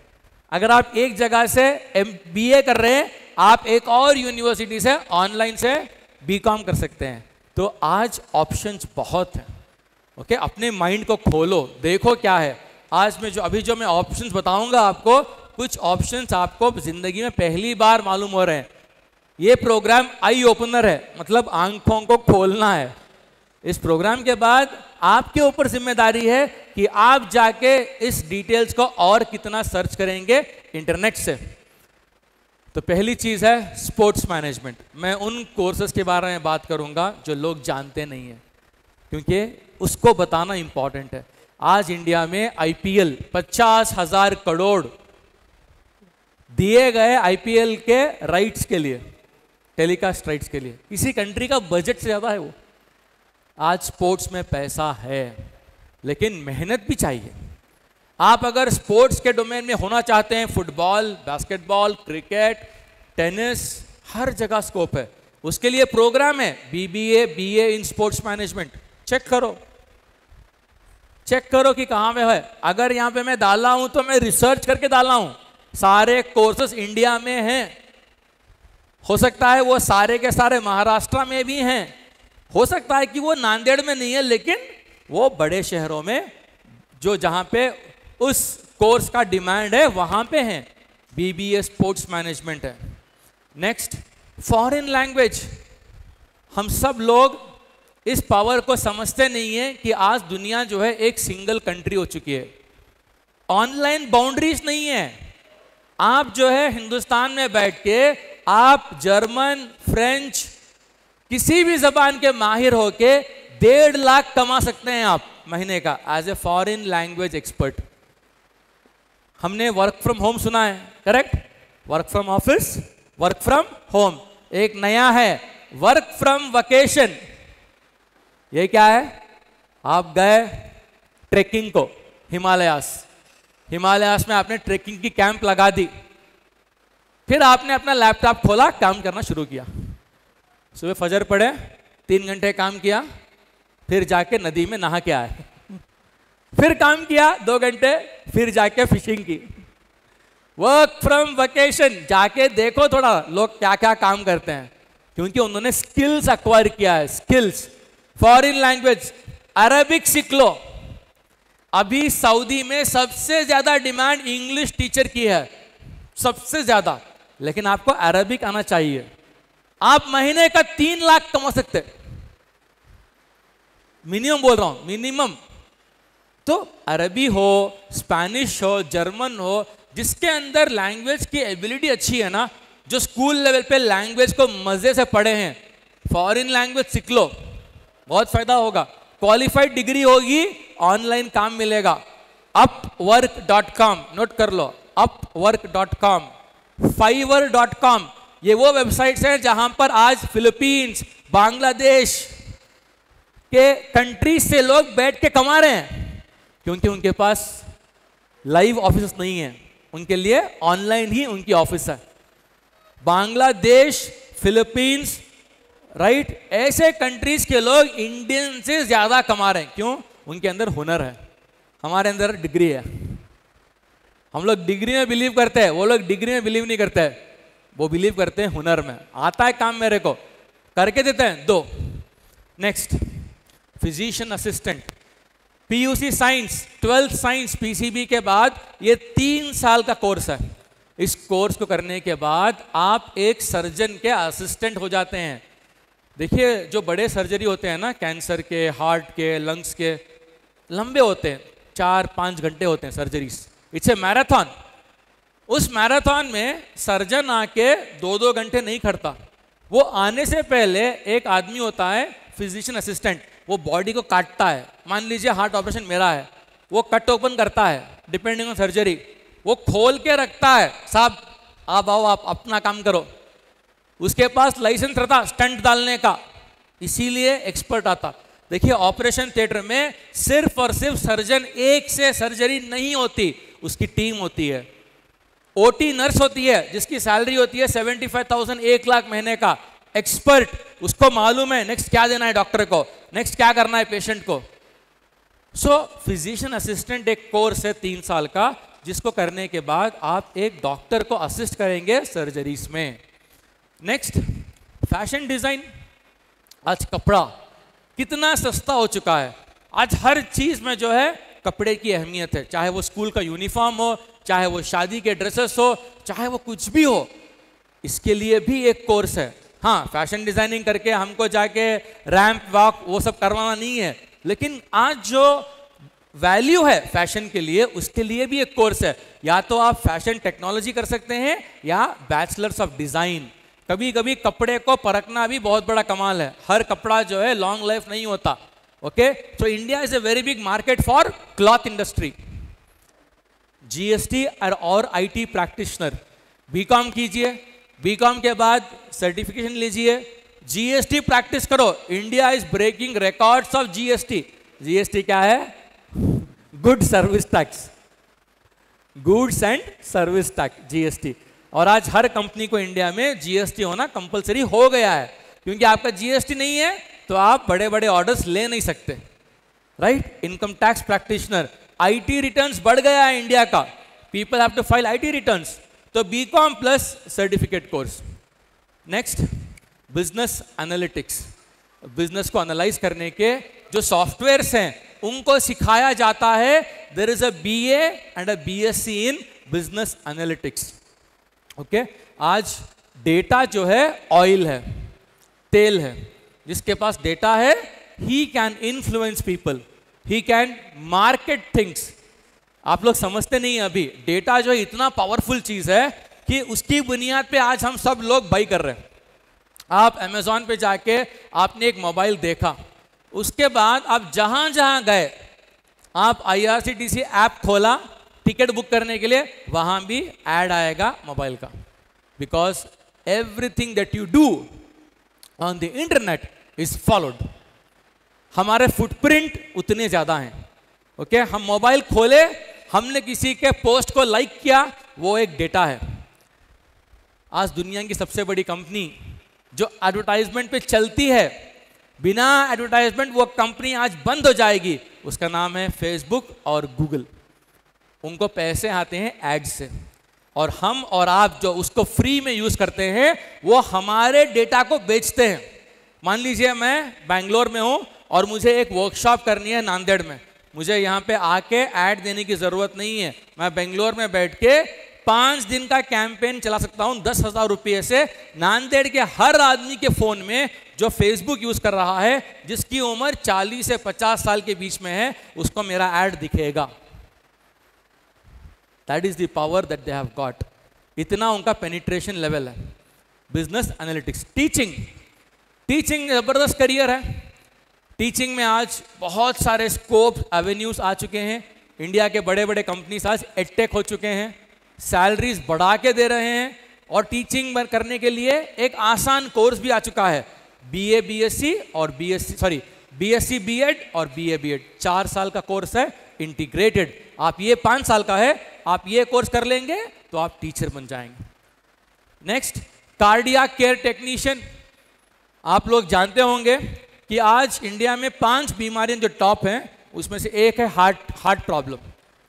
S1: अगर आप एक जगह से MBA कर रहे हैं, आप एक और यूनिवर्सिटी से ऑनलाइन से BCom कर सकते हैं। तो आज ऑप्शंस बहुत हैं, ओके। अपने माइंड को खोलो, देखो क्या है। आज में जो मैं ऑप्शंस बताऊंगा आपको, कुछ ऑप्शंस आपको जिंदगी में पहली बार मालूम हो रहे हैं। ये प्रोग्राम आई ओपनर है, मतलब आंखों को खोलना है। इस प्रोग्राम के बाद आपके ऊपर जिम्मेदारी है कि आप जाके इस डिटेल्स को और कितना सर्च करेंगे इंटरनेट से। तो पहली चीज़ है स्पोर्ट्स मैनेजमेंट। मैं उन कोर्सेज के बारे में बात करूंगा जो लोग जानते नहीं हैं, क्योंकि उसको बताना इंपॉर्टेंट है। आज इंडिया में IPL 50,000 करोड़ दिए गए IPL के राइट्स के लिए, टेलीकास्ट राइट्स के लिए। किसी कंट्री का बजट से ज़्यादा है वो। आज स्पोर्ट्स में पैसा है, लेकिन मेहनत भी चाहिए। आप अगर स्पोर्ट्स के डोमेन में होना चाहते हैं, फुटबॉल, बास्केटबॉल, क्रिकेट, टेनिस, हर जगह स्कोप है। उसके लिए प्रोग्राम है BBA BA in sports management. Check करो कि कहाँ में है। अगर यहाँ पे मैं डाला हूँ तो मैं रिसर्च करके डाला हूँ। सारे कोर्सेस इंडिया में हैं। हो सकता है वो सारे के सारे महाराष्ट्र में भी हैं, हो सकता है कि वो नांदेड़ में नहीं है, लेकिन वो बड़े शहरों में जो जहाँ पे उस कोर्स का डिमांड है वहाँ पे हैं। BBA स्पोर्ट्स मैनेजमेंट है। Next, foreign language. हम सब लोग इस पावर को समझते नहीं है कि आज दुनिया जो है एक सिंगल कंट्री हो चुकी है। ऑनलाइन बाउंड्रीज नहीं है। आप जो है हिंदुस्तान में बैठ के आप जर्मन, फ्रेंच, किसी भी जबान के माहिर होके 1.5 लाख कमा सकते हैं आप महीने का as a foreign language expert. हमने वर्क फ्रॉम होम सुना है, correct? Work from office, work from home. एक नया है वर्क फ्रॉम वकेशन। ये क्या है? आप गए ट्रेकिंग को, हिमालयास में आपने ट्रेकिंग की कैंप लगा दी, फिर आपने अपना लैपटॉप खोला, काम करना शुरू किया। सुबह फजर पड़े, 3 घंटे काम किया, फिर जाके नदी में नहा के आए। फिर काम किया 2 घंटे, फिर जाके फिशिंग की। वर्क फ्रॉम वेकेशन, जाके देखो थोड़ा लोग क्या क्या काम करते हैं, क्योंकि उन्होंने स्किल्स एक्वायर किया है। स्किल्स, फॉरेन लैंग्वेज, अरबिक सीख लो। अभी सऊदी में सबसे ज्यादा डिमांड इंग्लिश टीचर की है, सबसे ज्यादा, लेकिन आपको अरबिक आना चाहिए। आप महीने का 3 लाख कमा सकते, मिनिमम बोल रहा हूं, मिनिमम। तो अरबी हो, स्पेनिश हो, जर्मन हो, जिसके अंदर लैंग्वेज की एबिलिटी अच्छी है ना, जो स्कूल लेवल पे लैंग्वेज को मजे से पढ़े हैं, फॉरेन लैंग्वेज सीख लो, बहुत फायदा होगा। क्वालिफाइड डिग्री होगी, ऑनलाइन काम मिलेगा। upwork.com, नोट कर लो, upwork.com, fiverr.com, ये वो वेबसाइट्स हैं जहां पर आज फिलीपींस, बांग्लादेश के कंट्रीज से लोग बैठ के कमा रहे हैं, क्योंकि उनके पास लाइव ऑफिस नहीं है, उनके लिए ऑनलाइन ही उनकी ऑफिस है। बांग्लादेश, फिलीपींस, राइट, ऐसे कंट्रीज के लोग इंडियन से ज्यादा कमा रहे हैं। क्यों? उनके अंदर हुनर है, हमारे अंदर डिग्री है। हम लोग डिग्री में बिलीव करते हैं, वो लोग डिग्री में बिलीव नहीं करते हैं, वो बिलीव करते हैं हुनर में। आता है काम मेरे को, करके देते हैं, दो। Next, physician assistant, PUC science, 12th science, PCB के बाद ये 3 साल का कोर्स है। इस कोर्स को करने के बाद आप एक सर्जन के असिस्टेंट हो जाते हैं। देखिए, जो बड़े सर्जरी होते हैं ना, कैंसर के, हार्ट के, लंग्स के, लंबे होते हैं, 4-5 घंटे होते हैं सर्जरीज, इट्स ए मैराथन। उस मैराथन में सर्जन आके 2-2 घंटे नहीं खड़ता। वो आने से पहले एक आदमी होता है फिजिशियन असिस्टेंट, वो बॉडी को काटता है। मान लीजिए हार्ट ऑपरेशन मेरा है, वो कट ओपन करता है, डिपेंडिंग ऑन सर्जरी, वो खोल के रखता है, साहब आप आओ, आप अपना काम करो। उसके पास लाइसेंस रहता स्टंट डालने का, इसीलिए एक्सपर्ट आता। देखिए, ऑपरेशन थिएटर में सिर्फ और सिर्फ सर्जन एक से सर्जरी नहीं होती, उसकी टीम होती है। ओटी नर्स होती है जिसकी सैलरी होती है 75,000, 1 लाख महीने का। एक्सपर्ट, उसको मालूम है नेक्स्ट क्या देना है डॉक्टर को, नेक्स्ट क्या करना है पेशेंट को। सो फिजिशियन असिस्टेंट एक कोर्स है 3 साल का, जिसको करने के बाद आप एक डॉक्टर को असिस्ट करेंगे सर्जरीज में। Next, fashion design. आज कपड़ा कितना सस्ता हो चुका है, आज हर चीज में जो है कपड़े की अहमियत है, चाहे वो स्कूल का यूनिफॉर्म हो, चाहे वो शादी के ड्रेसेस हो, चाहे वो कुछ भी हो, इसके लिए भी एक कोर्स है। हाँ, फैशन डिजाइनिंग करके हमको जाके रैंप वॉक वो सब करवाना नहीं है, लेकिन आज जो वैल्यू है फैशन के लिए, उसके लिए भी एक कोर्स है। या तो आप फैशन टेक्नोलॉजी कर सकते हैं या बैचलर्स ऑफ डिजाइन। कभी कभी कपड़े को परखना भी बहुत बड़ा कमाल है, हर कपड़ा जो है लॉन्ग लाइफ नहीं होता। Okay, so India is a very big market for cloth industry. GST और आईटी प्रैक्टिशनर, बीकॉम कीजिए, बीकॉम के बाद सर्टिफिकेशन लीजिए, जीएसटी प्रैक्टिस करो। India is breaking records of GST. GST क्या है? Good service tax, goods and service tax, GST. और आज हर कंपनी को इंडिया में जीएसटी होना कंपलसरी हो गया है, क्योंकि आपका जीएसटी नहीं है तो आप बड़े बड़े ऑर्डर्स ले नहीं सकते, right. Income tax practitioner, IT returns बढ़ गया है इंडिया का, people have to file IT returns, तो BCom plus certificate course. Next, business analytics, business को एनालाइज करने के जो सॉफ्टवेयर्स हैं उनको सिखाया जाता है। There is a BA and a BSc in business analytics. Okay, आज डेटा जो है ऑयल है, तेल है, जिसके पास डेटा है he can influence people, he can market things. आप लोग समझते नहीं, अभी डेटा जो है इतना पावरफुल चीज है कि उसकी बुनियाद पे आज हम सब लोग बाई कर रहे हैं। आप अमेजोन पे जाके आपने एक मोबाइल देखा, उसके बाद आप जहां जहां गए, आप आईआरसीटीसी ऐप खोला टिकट बुक करने के लिए, वहां भी ऐड आएगा मोबाइल का, because everything that you do on the internet is followed. हमारे फुटप्रिंट उतने ज्यादा हैं। ओके, हम मोबाइल खोले, हमने किसी के पोस्ट को लाइक किया, वो एक डेटा है। आज दुनिया की सबसे बड़ी कंपनी जो एडवर्टाइजमेंट पे चलती है, बिना एडवर्टाइजमेंट वो कंपनी आज बंद हो जाएगी, उसका नाम है फेसबुक और गूगल। उनको पैसे आते हैं एड्स से, और हम और आप जो उसको फ्री में यूज करते हैं वो हमारे डेटा को बेचते हैं। मान लीजिए मैं बैंगलोर में हूं और मुझे एक वर्कशॉप करनी है नांदेड़ में, मुझे यहाँ पे आके ऐड देने की जरूरत नहीं है। मैं बेंगलोर में बैठ के 5 दिन का कैंपेन चला सकता हूँ 10,000 रुपये से। नांदेड़ के हर आदमी के फोन में जो फेसबुक यूज कर रहा है, जिसकी उम्र 40 से 50 साल के बीच में है, उसको मेरा ऐड दिखेगा। That is the power that they have got. इतना उनका पेनिट्रेशन लेवल है। बिजनेस एनालिटिक्स, टीचिंग जबरदस्त करियर है। टीचिंग में आज बहुत सारे स्कोप एवेन्यूज आ चुके हैं। इंडिया के बड़े बड़े कंपनीज आज एडटेक हो चुके हैं, सैलरीज बढ़ा के दे रहे हैं, और टीचिंग करने के लिए एक आसान कोर्स भी आ चुका है, बीए बीएससी और बीएससी बीएड और बीए बीएड। 4 साल का कोर्स है इंटीग्रेटेड। आप ये 5 साल का है, आप ये कोर्स कर लेंगे तो आप टीचर बन जाएंगे। Next, cardiac care technician. आप लोग जानते होंगे कि आज इंडिया में 5 बीमारियां जो टॉप हैं, उसमें से एक है हार्ट प्रॉब्लम।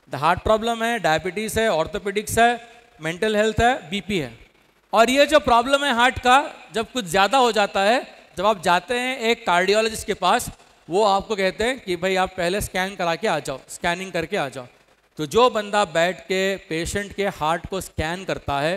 S1: हार्ट प्रॉब्लम है, डायबिटीज है, ऑर्थोपेडिक्स है, मेंटल हेल्थ है, बीपी है। और ये जो प्रॉब्लम है हार्ट का, जब कुछ ज़्यादा हो जाता है, जब आप जाते हैं एक कार्डियोलॉजिस्ट के पास, वो आपको कहते हैं कि भाई आप पहले स्कैन करा के आ जाओ, स्कैनिंग करके आ जाओ। तो जो बंदा बैठ के पेशेंट के हार्ट को स्कैन करता है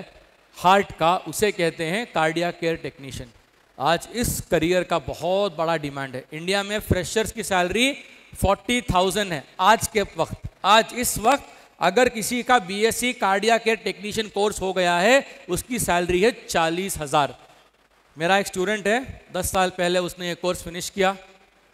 S1: हार्ट का, उसे कहते हैं कार्डियक केयर टेक्नीशियन। आज इस करियर का बहुत बड़ा डिमांड है। इंडिया में फ्रेशर्स की सैलरी 40,000 है आज के वक्त। आज इस वक्त अगर किसी का BSc cardiac care technician course हो गया है, उसकी सैलरी है 40,000। मेरा एक स्टूडेंट है, 10 साल पहले उसने ये कोर्स फिनिश किया,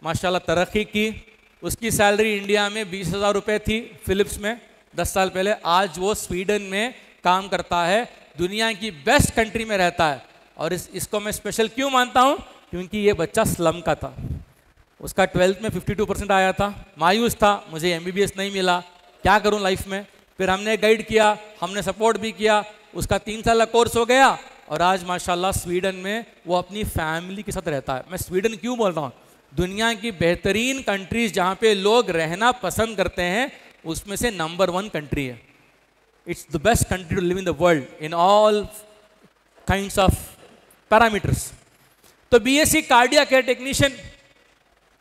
S1: माशाल्लाह तरक्की की। उसकी सैलरी इंडिया में 20,000 रुपये थी फिलिप्स में 10 साल पहले। आज वो स्वीडन में काम करता है, दुनिया की बेस्ट कंट्री में रहता है। और इसको मैं स्पेशल क्यों मानता हूँ? क्योंकि ये बच्चा स्लम का था। उसका 12th में 52% आया था, मायूस था, मुझे एमबीबीएस नहीं मिला, क्या करूँ लाइफ में। फिर हमने गाइड किया, हमने सपोर्ट भी किया, उसका 3 साल का कोर्स हो गया, और आज माशाल्लाह स्वीडन में वो अपनी फैमिली के साथ रहता है। मैं स्वीडन क्यों बोल रहा हूँ? दुनिया की बेहतरीन कंट्रीज जहाँ पे लोग रहना पसंद करते हैं, उसमें से नंबर 1 कंट्री है। It's the best country to live in the world in all kinds of parameters. तो बीएससी कार्डियक केयर टेक्नीशियन,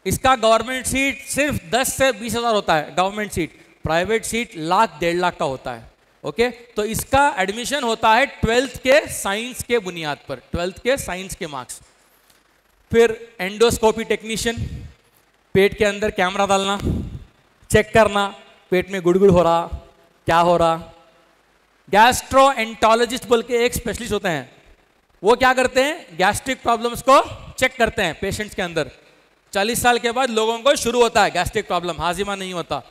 S1: इसका गवर्नमेंट सीट सिर्फ 10 से 20,000 होता है government seat, private seat 1,00,000 1.5 lakh का होता है। ओके, तो इसका एडमिशन होता है 12th के साइंस के बुनियाद पर, 12th के साइंस के मार्क्स। फिर एंडोस्कोपी टेक्नीशियन, पेट के अंदर कैमरा डालना, चेक करना पेट में गुड़गुड़ हो रहा, क्या हो रहा। गैस्ट्रोएंटोलॉजिस्ट बोल के एक स्पेशलिस्ट होते हैं, वो क्या करते हैं? गैस्ट्रिक प्रॉब्लम्स को चेक करते हैं पेशेंट्स के अंदर। 40 साल के बाद लोगों को शुरू होता है गैस्ट्रिक प्रॉब्लम, हाजिमा नहीं होता,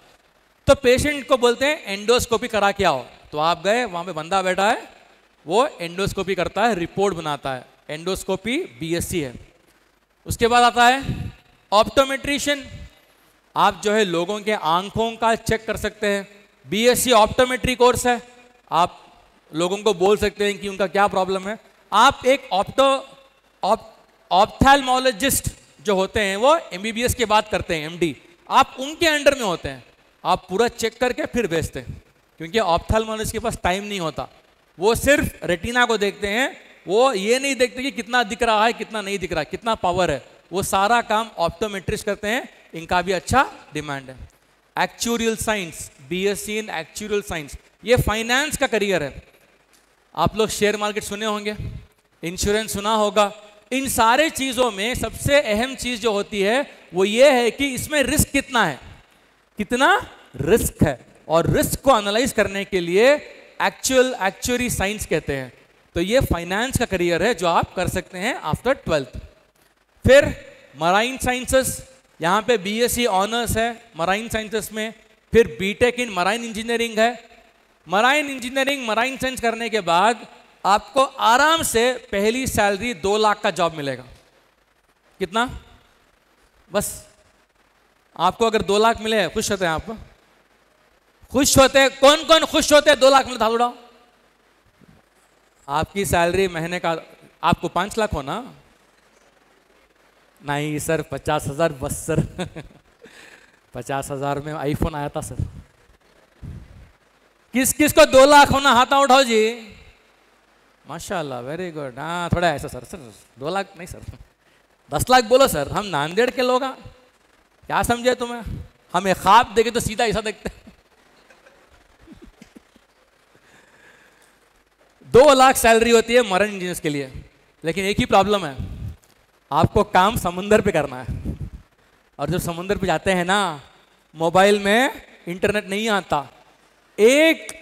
S1: तो पेशेंट को बोलते हैं एंडोस्कोपी करा के आओ। तो आप गए, वहां पे बंदा बैठा है, वो एंडोस्कोपी करता है, रिपोर्ट बनाता है। एंडोस्कोपी बीएससी है। उसके बाद आता है ऑप्टोमेट्रिशियन। आप जो है लोगों के आंखों का चेक कर सकते हैं, बीएससी ऑप्टोमेट्री कोर्स है। आप लोगों को बोल सकते हैं कि उनका क्या प्रॉब्लम है। आप एक ऑप्थेल्मोलॉजिस्ट जो होते हैं, वो एमबीबीएस की बात करते हैं, एमडी, आप उनके अंडर में होते हैं। आप पूरा चेक करके फिर भेजते हैं, क्योंकि ऑप्थेल्मोलॉजिस्ट के पास टाइम नहीं होता, वो सिर्फ रेटिना को देखते हैं, वो ये नहीं देखते कि कितना दिख रहा है, कितना नहीं दिख रहा है, कितना पावर है। वो सारा काम ऑप्टोमेट्रिस्ट करते हैं, इनका भी अच्छा डिमांड है। Actuarial science, BSc in actuarial science, ये फाइनेंस का करियर है। आप लोग शेयर मार्केट सुने होंगे, इंश्योरेंस सुना होगा। इन सारे चीज़ों में सबसे अहम चीज़ जो होती है वो ये है कि इसमें रिस्क कितना है, कितना रिस्क है, और रिस्क को एनालाइज करने के लिए एक्चुअरी साइंस कहते हैं। तो ये फाइनेंस का करियर है जो आप कर सकते हैं आफ्टर 12th। फिर मराइन साइंसेस, यहाँ पे बीएससी ऑनर्स है मराइन साइंसेस में। फिर बीटेक इन मराइन इंजीनियरिंग है। मराइन इंजीनियरिंग, मराइन साइंस करने के बाद आपको आराम से पहली सैलरी 2 लाख का जॉब मिलेगा। कितना? बस आपको अगर 2 लाख मिले, खुश होते हैं आप? खुश होते हैं? कौन कौन खुश होते हैं 2 लाख में? हाथ उठाओ। आपकी सैलरी महीने का आपको 5 लाख हो ना? नहीं सर, 50,000 बस सर। 50,000 में आईफोन आया था सर। किस किस को 2 लाख होना, हाथ उठाओ जी। माशाल्लाह, वेरी गुड। हाँ थोड़ा ऐसा सर, सर 2 लाख नहीं सर, 10 लाख बोलो सर। हम नांदेड़ के लोग हैं, क्या समझे तुम्हें? हमें ख्वाब देखे तो सीधा ऐसा देखते। 2 लाख सैलरी होती है मरीन इंजीनियर्स के लिए, लेकिन एक ही प्रॉब्लम है, आपको काम समुंदर पे करना है। और जब समुंदर पे जाते हैं ना, मोबाइल में इंटरनेट नहीं आता। एक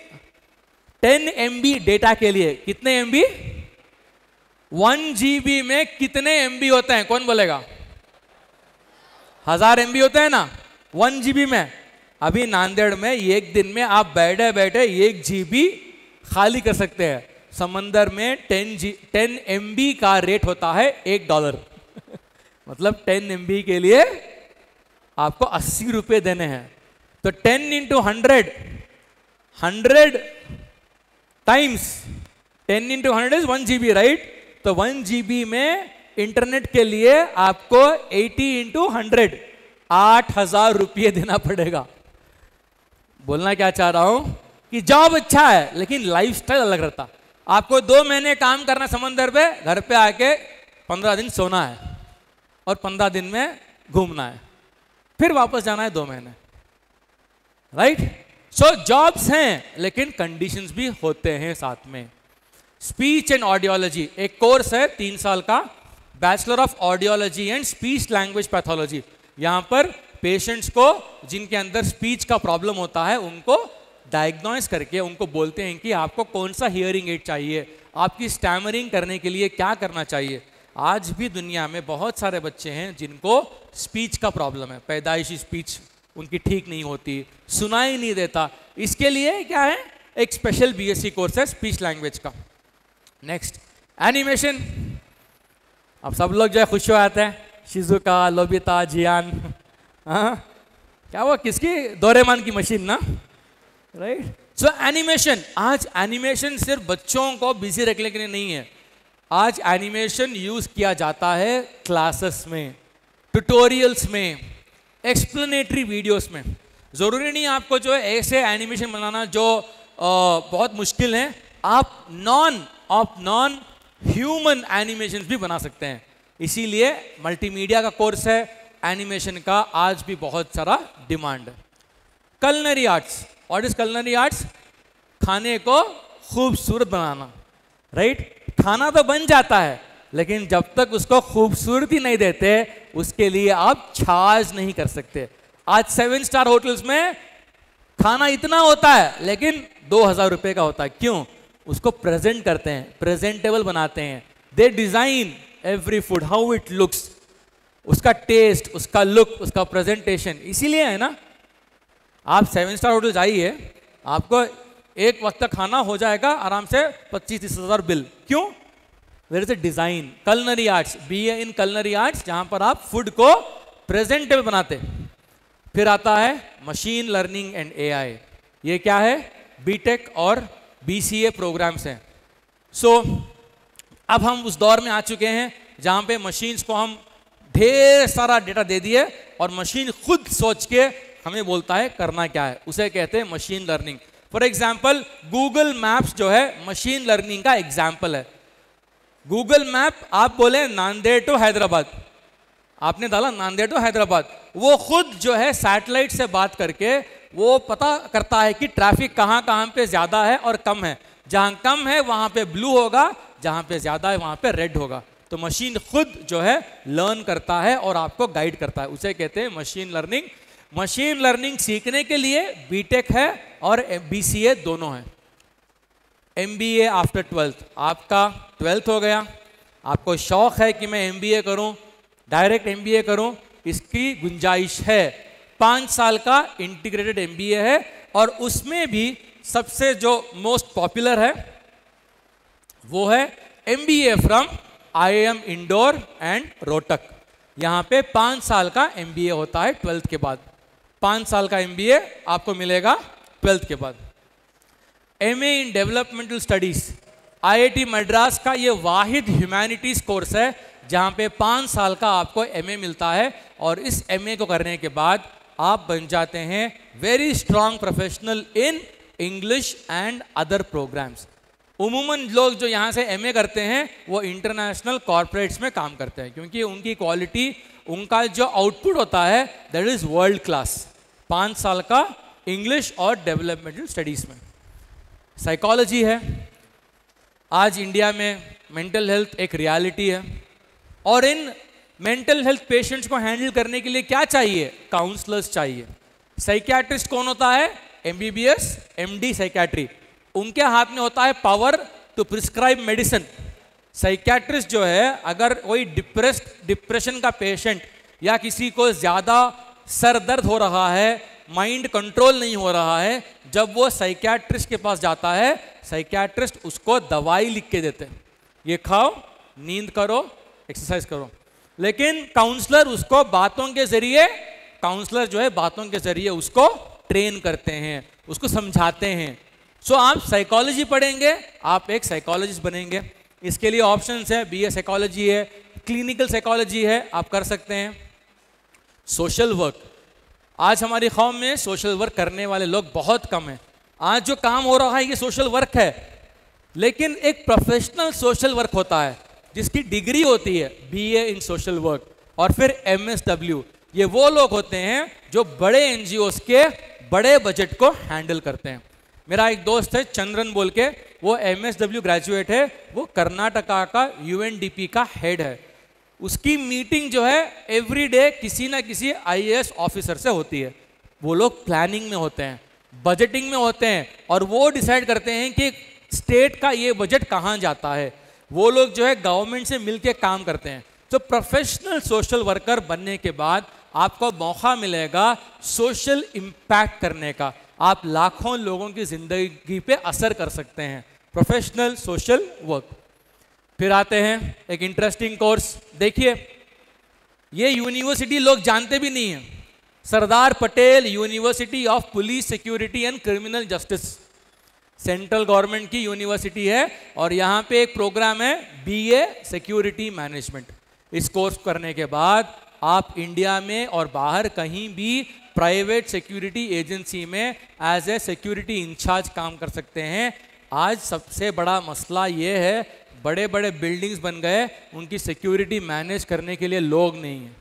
S1: 10 MB डेटा के लिए कितने MB? 1 GB में कितने MB होते हैं, कौन बोलेगा? 1000 MB होते हैं ना 1 GB में। अभी नांदेड़ में एक दिन में आप बैठे बैठे 1 GB खाली कर सकते हैं। समंदर में 10 MB का रेट होता है $1। मतलब 10 MB के लिए आपको 80 रुपये देने हैं। तो 10 into 100 times 10 into 100 is 1 GB, right? तो 1 GB में इंटरनेट के लिए आपको 80 into 100 8,000 रुपये देना पड़ेगा। बोलना क्या चाह रहा हूं कि जॉब अच्छा है लेकिन लाइफस्टाइल अलग रहता। आपको 2 महीने काम करना समंदर पे, घर पे आके 15 दिन सोना है और 15 दिन में घूमना है, फिर वापस जाना है 2 महीने, राइट? सो जॉब्स हैं लेकिन कंडीशंस भी होते हैं साथ में। स्पीच एंड ऑडियोलॉजी एक कोर्स है 3 साल का, bachelor of audiology and speech language pathology. यहां पर पेशेंट्स को जिनके अंदर स्पीच का प्रॉब्लम होता है उनको डायग्नोस करके उनको बोलते हैं कि आपको कौन सा हियरिंग एड चाहिए, आपकी स्टैमरिंग करने के लिए क्या करना चाहिए। आज भी दुनिया में बहुत सारे बच्चे हैं जिनको स्पीच का प्रॉब्लम है, पैदाइशी स्पीच उनकी ठीक नहीं होती, सुनाई नहीं देता। इसके लिए क्या है, एक स्पेशल BSc कोर्स है स्पीच लैंग्वेज का। Next animation. अब सब लोग जो है खुश हो आते हैं, शिजुका, लोबिता, जियान। हाँ क्या वो किसकी, डोरेमोन की मशीन ना, राइट? सो एनिमेशन, आज एनिमेशन सिर्फ बच्चों को बिजी रखने के लिए नहीं है, आज एनिमेशन यूज किया जाता है क्लासेस में, ट्यूटोरियल्स में, एक्सप्लेनेटरी वीडियोस में। जरूरी नहीं आपको जो है ऐसे एनिमेशन बनाना जो बहुत मुश्किल है, आप नॉन ह्यूमन एनिमेशन भी बना सकते हैं। इसीलिए मल्टीमीडिया का कोर्स है, एनिमेशन का आज भी बहुत सारा डिमांड है। Culinary arts, what is culinary arts? खाने को खूबसूरत बनाना, राइट? खाना तो बन जाता है लेकिन जब तक उसको खूबसूरती नहीं देते उसके लिए आप चार्ज नहीं कर सकते। आज 7 स्टार होटल्स में खाना इतना होता है लेकिन 2,000 रुपए का होता है। क्यों? उसको प्रेजेंट करते हैं, प्रेजेंटेबल बनाते हैं। They design every food how it looks, उसका टेस्ट, उसका लुक, उसका प्रेजेंटेशन। इसीलिए है ना, आप 7 स्टार होटल जाइए, आपको एक वक्त का खाना हो जाएगा आराम से 25-30 हज़ार बिल। क्यों? There is a design. Culinary arts, BA in culinary arts, जहां पर आप फूड को प्रेजेंटेबल बनाते। फिर आता है मशीन लर्निंग एंड AI। ये क्या है? BTech और BCA प्रोग्राम्स हैं। सो अब हम उस दौर में आ चुके हैं जहां पे मशीन्स को हम ढेर सारा डेटा दे दिए और मशीन खुद सोच के हमें बोलता है करना क्या है, उसे कहते हैं machine learning. For example Google maps जो है मशीन लर्निंग का एग्जाम्पल है। गूगल मैप आप बोले नांदेड़ टू हैदराबाद, आपने डाला नांदेड़ टू हैदराबाद, वो खुद जो है सैटेलाइट से बात करके वो पता करता है कि ट्रैफिक कहाँ कहाँ पे ज़्यादा है और कम है। जहाँ कम है वहाँ पे ब्लू होगा, जहाँ पे ज़्यादा है वहाँ पे रेड होगा। तो मशीन खुद जो है लर्न करता है और आपको गाइड करता है, उसे कहते हैं मशीन लर्निंग। मशीन लर्निंग सीखने के लिए BTech है और BCA दोनों है। MBA आफ्टर 12th, आपका 12th हो गया, आपको शौक है कि मैं MBA करूं, डायरेक्ट MBA करूं, इसकी गुंजाइश है। 5 साल का इंटीग्रेटेड MBA है और उसमें भी सबसे जो मोस्ट पॉपुलर है वो है MBA from IIM Indore and Rohtak. यहाँ पे 5 साल का MBA होता है 12th के बाद। 5 साल का MBA आपको मिलेगा 12th के बाद। MA इन डेवलपमेंटल स्टडीज, IIT मद्रास का ये वाहिद ह्यूमैनिटीज कोर्स है जहाँ पे 5 साल का आपको MA मिलता है और इस MA को करने के बाद आप बन जाते हैं very strong professional in English and other programs. उमूमन लोग जो यहाँ से एमए करते हैं वो इंटरनेशनल कॉर्पोरेट्स में काम करते हैं, क्योंकि उनकी क्वालिटी, उनका जो आउटपुट होता है दैट इज़ वर्ल्ड क्लास। 5 साल का इंग्लिश और डेवलपमेंटल स्टडीज़ में। साइकोलॉजी है, आज इंडिया में मेंटल हेल्थ एक रियलिटी है, और इन मेंटल हेल्थ पेशेंट्स को हैंडल करने के लिए क्या चाहिए? काउंसलर्स चाहिए। साइकियाट्रिस्ट कौन होता है? MBBS MD psychiatry. उनके हाथ में होता है power to prescribe medicine. Psychiatrist जो है, अगर कोई डिप्रेशन का पेशेंट या किसी को ज़्यादा सर दर्द हो रहा है, माइंड कंट्रोल नहीं हो रहा है, जब वो साइकियाट्रिस्ट के पास जाता है, साइकियाट्रिस्ट उसको दवाई लिख के देते हैं, ये खाओ, नींद करो, एक्सरसाइज करो। लेकिन काउंसलर उसको बातों के जरिए, काउंसलर जो है बातों के जरिए उसको ट्रेन करते हैं, उसको समझाते हैं। सो आप साइकोलॉजी पढ़ेंगे, आप एक साइकोलॉजिस्ट बनेंगे। इसके लिए ऑप्शंस है, बीए साइकोलॉजी है, क्लिनिकल साइकोलॉजी है, आप कर सकते हैं। सोशल वर्क, आज हमारी कौम में सोशल वर्क करने वाले लोग बहुत कम हैं। आज जो काम हो रहा है ये सोशल वर्क है, लेकिन एक प्रोफेशनल सोशल वर्क होता है जिसकी डिग्री होती है बीए इन सोशल वर्क और फिर एमएसडब्ल्यू। ये वो लोग होते हैं जो बड़े एनजीओस के बड़े बजट को हैंडल करते हैं। मेरा एक दोस्त है चंद्रन बोल के, वो एमएसडब्ल्यू ग्रेजुएट है, वो कर्नाटका का यूएनडीपी का हेड है। उसकी मीटिंग जो है एवरी डे किसी ना किसी आईएएस ऑफिसर से होती है। वो लोग प्लानिंग में होते हैं, बजटिंग में होते हैं, और वो डिसाइड करते हैं कि स्टेट का ये बजट कहाँ जाता है। वो लोग जो है गवर्नमेंट से मिलके काम करते हैं। तो प्रोफेशनल सोशल वर्कर बनने के बाद आपको मौका मिलेगा सोशल इम्पैक्ट करने का। आप लाखों लोगों की जिंदगी पे असर कर सकते हैं, प्रोफेशनल सोशल वर्क। फिर आते हैं एक इंटरेस्टिंग कोर्स, देखिए ये यूनिवर्सिटी लोग जानते भी नहीं हैं, Sardar Patel university of police security and criminal justice, central government की यूनिवर्सिटी है, और यहाँ पे एक प्रोग्राम है बीए सिक्योरिटी मैनेजमेंट। इस कोर्स करने के बाद आप इंडिया में और बाहर कहीं भी प्राइवेट सिक्योरिटी एजेंसी में एज ए सिक्योरिटी इंचार्ज काम कर सकते हैं। आज सबसे बड़ा मसला ये है, बड़े बड़े बिल्डिंग्स बन गए, उनकी सिक्योरिटी मैनेज करने के लिए लोग नहीं हैं।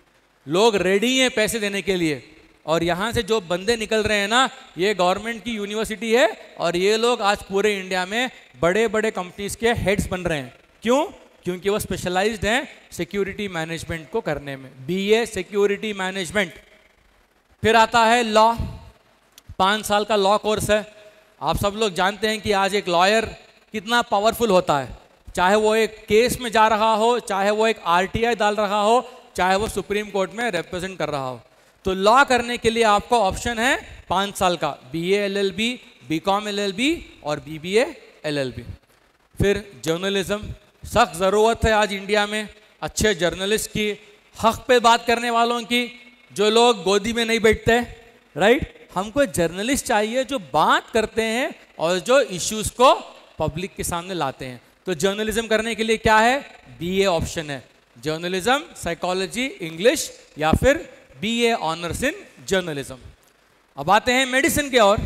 S1: लोग रेडी हैं पैसे देने के लिए, और यहाँ से जो बंदे निकल रहे हैं ना, ये गवर्नमेंट की यूनिवर्सिटी है, और ये लोग आज पूरे इंडिया में बड़े बड़े कंपनीज के हेड्स बन रहे हैं। क्यों? क्योंकि वो स्पेशलाइज्ड हैं सिक्योरिटी मैनेजमेंट को करने में, बीए सिक्योरिटी मैनेजमेंट। फिर आता है लॉ, 5 साल का लॉ कोर्स है। आप सब लोग जानते हैं कि आज एक लॉयर कितना पावरफुल होता है, चाहे वो एक केस में जा रहा हो, चाहे वो एक आरटीआई डाल रहा हो, चाहे वो सुप्रीम कोर्ट में रिप्रेजेंट कर रहा हो। तो लॉ करने के लिए आपको ऑप्शन है 5 साल का बीए एलएलबी, बीकॉम एलएलबी और बीबीए एलएलबी। फिर जर्नलिज्म, सख्त ज़रूरत है आज इंडिया में अच्छे जर्नलिस्ट की, हक पे बात करने वालों की, जो लोग गोदी में नहीं बैठते, राइट। हमको जर्नलिस्ट चाहिए जो बात करते हैं और जो इश्यूज को पब्लिक के सामने लाते हैं। तो जर्नलिज्म करने के लिए क्या है? बीए ऑप्शन है, जर्नलिज्म, साइकोलॉजी, इंग्लिश, या फिर बीए ऑनर्स इन जर्नलिज्म। अब आते हैं मेडिसिन के और,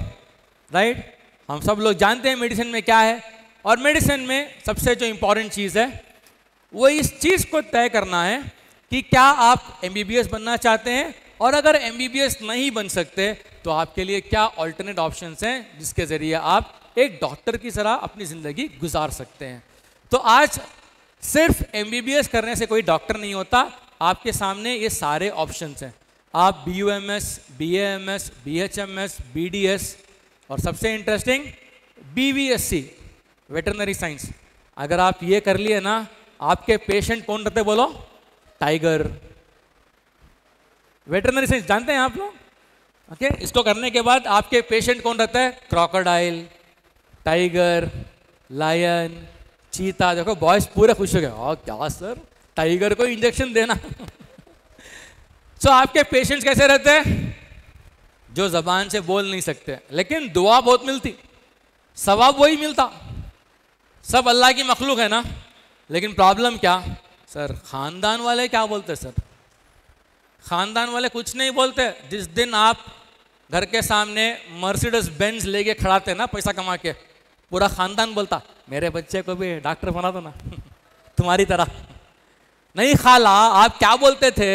S1: राइट। हम सब लोग जानते हैं मेडिसिन में क्या है, और मेडिसिन में सबसे जो इंपॉर्टेंट चीज़ है वो इस चीज़ को तय करना है कि क्या आप एमबीबीएस बनना चाहते हैं, और अगर एमबीबीएस नहीं बन सकते तो आपके लिए क्या ऑल्टरनेट ऑप्शंस हैं जिसके ज़रिए आप एक डॉक्टर की तरह अपनी ज़िंदगी गुजार सकते हैं। तो आज सिर्फ एमबीबीएस करने से कोई डॉक्टर नहीं होता, आपके सामने ये सारे ऑप्शंस हैं। आप बीयूएमएस, बीएएमएस, बीएचएमएस, बीडीएस, और सबसे इंटरेस्टिंग बीवीएससी, वेटरनरी साइंस, अगर आप ये कर लिए ना, आपके पेशेंट कौन रहते बोलो? टाइगर। वेटरनरी साइंस जानते हैं आप लोग? ओके, इसको करने के बाद आपके पेशेंट कौन रहता है? क्रोकोडाइल, टाइगर, लायन, चीता। देखो बॉयज पूरे खुश हो गए, और क्या सर, टाइगर को इंजेक्शन देना। सो आपके पेशेंट्स कैसे रहते हैं? जो जबान से बोल नहीं सकते, लेकिन दुआ बहुत मिलती, सवाब वही मिलता। सब अल्लाह की मखलूक है ना, लेकिन प्रॉब्लम क्या सर? खानदान वाले क्या बोलते सर? खानदान वाले कुछ नहीं बोलते। जिस दिन आप घर के सामने मर्सिडीज बेंज लेके खड़ाते ना पैसा कमा के, पूरा खानदान बोलता मेरे बच्चे को भी डॉक्टर बना दो ना तुम्हारी तरह। नहीं खाला, आप क्या बोलते थे?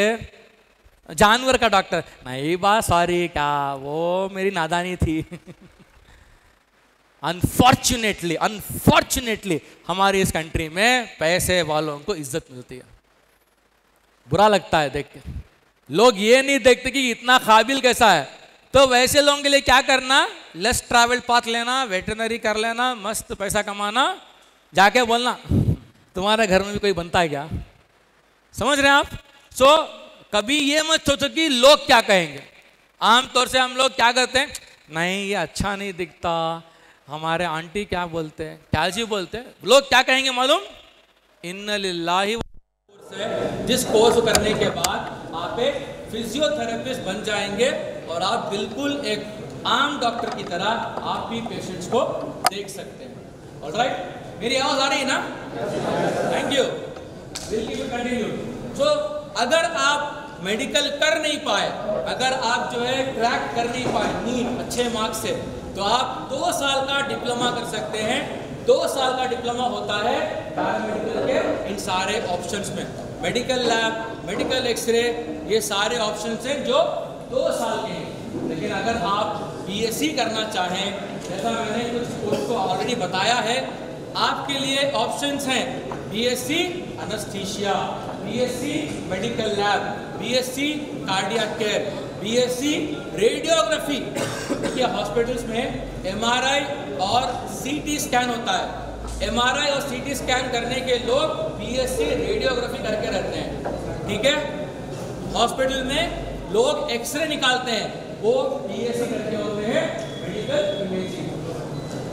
S1: जानवर का डॉक्टर। नहीं बा सॉरी, क्या वो मेरी नादानी थी। अनफॉर्चुनेटली हमारी इस कंट्री में पैसे वालों को इज्जत मिलती है। बुरा लगता है देख के। लोग ये नहीं देखते कि इतना काबिल कैसा है। तो वैसे लोगों के लिए क्या करना? लेस ट्रैवल पाथ लेना, वेटरनरी कर लेना, मस्त पैसा कमाना, जाके बोलना तुम्हारे घर में भी कोई बनता है क्या? समझ रहे हैं आप? सो कभी ये मत सोचो कि लोग क्या कहेंगे। आमतौर से हम लोग क्या करते हैं, नहीं ये अच्छा नहीं दिखता, हमारे आंटी क्या बोलते हैं, क्या जी बोलते हैं, लोग क्या कहेंगे मालूम? इन्ना लिल्लाहि जिस कोर्स करने के बाद आप एक फिजियोथेरेपिस्ट बन जाएंगे और आप बिल्कुल एक आम डॉक्टर की तरह आप भी पेशेंट्स को देख सकते हैं। ऑलराइट, मेरी आवाज आ रही है ना? Thank you, will continue. So अगर आप मेडिकल कर नहीं पाए, अगर आप जो है क्रैक कर नहीं पाए नीट अच्छे मार्क्स से, तो आप 2 साल का डिप्लोमा कर सकते हैं। 2 साल का डिप्लोमा होता है पैरामेडिकल के इन सारे ऑप्शंस में। मेडिकल लैब, मेडिकल एक्सरे, ये सारे ऑप्शंस हैं जो 2 साल के हैं। लेकिन अगर आप बीएससी करना चाहें, जैसा मैंने कुछ कोर्स को ऑलरेडी बताया है, आपके लिए ऑप्शंस हैं BSc anaesthesia, BSc medical lab, BSc cardiac care, BSc radiography. देखिए हॉस्पिटल्स में एमआरआई और सीटी स्कैन होता है। एमआरआई और सीटी स्कैन करने के लोग बीएससी रेडियोग्राफी करके रहते हैं, ठीक है। हॉस्पिटल में लोग एक्सरे निकालते हैं, वो बीएससी करके होते हैं मेडिकल इमेजिंग।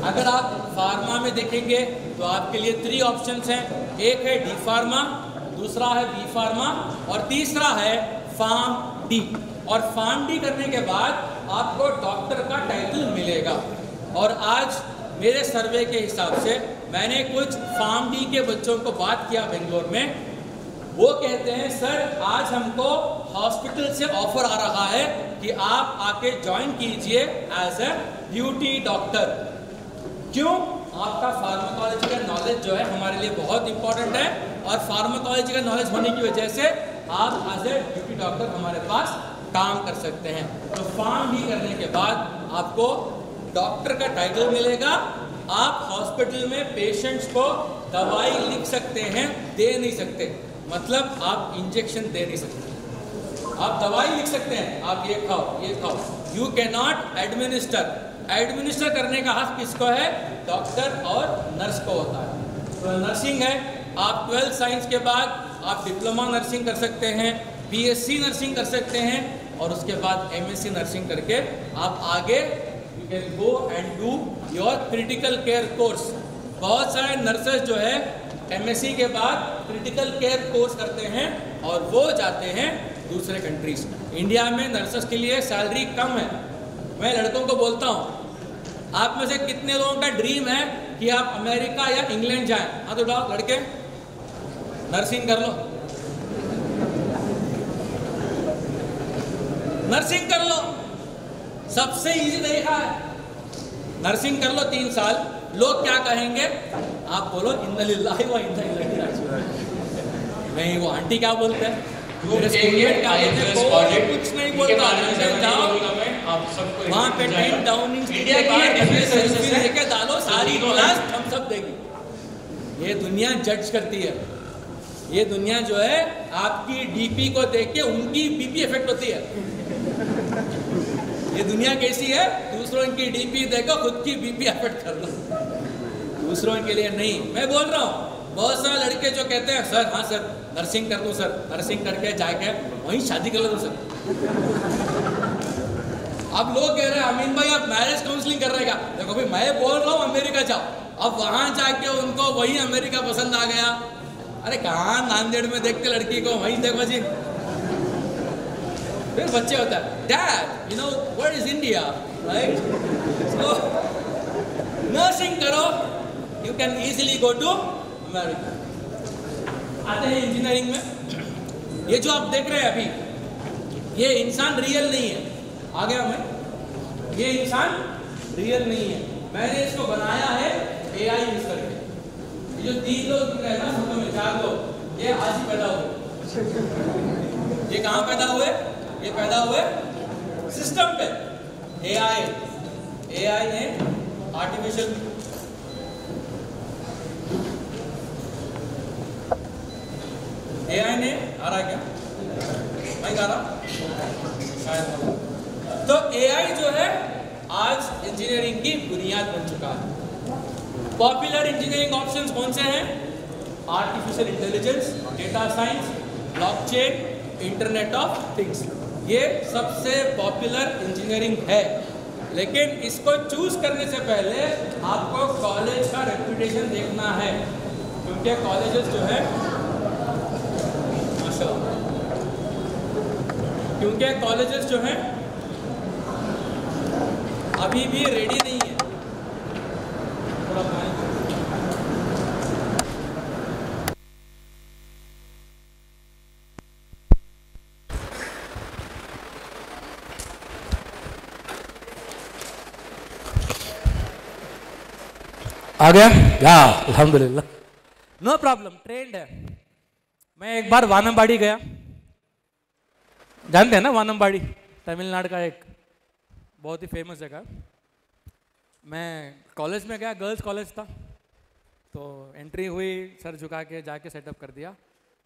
S1: अगर आप फार्मा में देखेंगे तो आपके लिए 3 ऑप्शंस हैं। एक है डी फार्मा, दूसरा है बी फार्मा और तीसरा है फार्म डी। और फार्म डी करने के बाद आपको डॉक्टर का टाइटल मिलेगा। और आज मेरे सर्वे के हिसाब से मैंने कुछ फार्म डी के बच्चों को बात किया बेंगलोर में। वो कहते हैं सर आज हमको हॉस्पिटल से ऑफर आ रहा है कि आप आके ज्वाइन कीजिए एज ए ड्यूटी डॉक्टर। क्यों? आपका फार्माकोलॉजी का नॉलेज जो है हमारे लिए बहुत इंपॉर्टेंट है और फार्माकोलॉजी का नॉलेज होने की वजह से आप एज ए ड्यूटी डॉक्टर हमारे पास काम कर सकते हैं। तो फार्म डी करने के बाद आपको डॉक्टर का टाइटल मिलेगा। आप हॉस्पिटल में पेशेंट्स को दवाई लिख सकते हैं, दे नहीं सकते। मतलब आप इंजेक्शन दे नहीं सकते, आप दवाई लिख सकते हैं, आप ये खाओ ये खाओ। You can not administer. Administer करने का हक किसको है? डॉक्टर और नर्स को होता है। तो नर्सिंग है, आप 12 साइंस के बाद आप डिप्लोमा नर्सिंग कर सकते हैं, बीएससी नर्सिंग कर सकते हैं और उसके बाद एमएससी नर्सिंग करके आप आगे you can go and do your critical care course. बहुत सारे नर्सेज जो है एमएससी के बाद क्रिटिकल केयर कोर्स करते हैं और वो जाते हैं दूसरे कंट्रीज। इंडिया में नर्सेज के लिए सैलरी कम है। मैं लड़कों को बोलता हूँ, आप में से कितने लोगों का ड्रीम है कि आप अमेरिका या इंग्लैंड जाएं? हाँ तो उठाओ लड़के, नर्सिंग कर लो, नर्सिंग कर लो, सबसे इजी तरीका है। नर्सिंग कर लो 3 साल। लोग क्या कहेंगे? आप बोलो इन्ना लिल्लाहि व इन्ना इलैहि राजिऊन। नहीं, वो आंटी क्या बोलते हैं, मेरे स्टूडेंट क्या बोलते हैं, कुछ नहीं बोलता। जाओ वहाँ पे 10 डाउनिंग स्ट्रीट के बाद सेल्फी लेके डालो, सारी क्लास हम सब देंगे। ये दुनिया जज करती है। ये दुनिया जो है आपकी डीपी को देख के उनकी बीपी इफेक्ट होती है। ये दुनिया कैसी है? दूसरों की डीपी देखो, खुद की बीपी इफेक्ट कर लो, दूसरों के लिए नहीं। मैं बोल रहा हूँ बहुत सारे लड़के जो कहते हैं सर हाँ सर नर्सिंग कर दो सर, नर्सिंग करके जाके वहीं शादी कर लो सर। अब लोग कह रहे हैं अमीन भाई आप मैरिज काउंसलिंग कर रहे हैं क्या? देखो भाई मैं बोल रहा हूँ अमेरिका जाओ। अब वहाँ जाके उनको वही अमेरिका पसंद आ गया। अरे कहाँ नांदेड़ में देखते लड़की को, वहीं देखो जी। फिर बच्चे होता है dad you know what is India, right? So nursing करो, you can easily go to America. आते हैं इंजीनियरिंग में। ये जो आप देख रहे हैं अभी ये इंसान रियल नहीं है। आ गया मैं, ये इंसान रियल नहीं है, मैंने इसको बनाया है AI यूज करके। ये जो 3 लोग दिख रहे हैं ना फोटो में, 4 लोग, ये आज ही पैदा हुए। ये कहाँ पैदा हुए? ये पैदा हुए सिस्टम पे। AI ने आर्टिफिशियल AI ने आ रहा है क्या? नहीं आ रहा शायद। तो AI जो है आज इंजीनियरिंग की बुनियाद बन चुका है। पॉपुलर इंजीनियरिंग ऑप्शंस कौन से हैं? Artificial intelligence, data science, blockchain, internet of things. ये सबसे पॉपुलर इंजीनियरिंग है। लेकिन इसको चूज करने से पहले आपको कॉलेज का रेपुटेशन देखना है, क्योंकि कॉलेजेस जो है जो हैं अभी भी रेडी नहीं है। थोड़ा आ गया या अल्हम्दुलिल्लाह, नो प्रॉब्लम, ट्रेंड है। मैं एक बार वानमबाड़ी गया, जानते हैं ना वानमबाड़ी, तमिलनाडु का एक बहुत ही फेमस जगह। मैं कॉलेज में गया, गर्ल्स कॉलेज था, तो एंट्री हुई, सर झुका के जाके सेटअप कर दिया।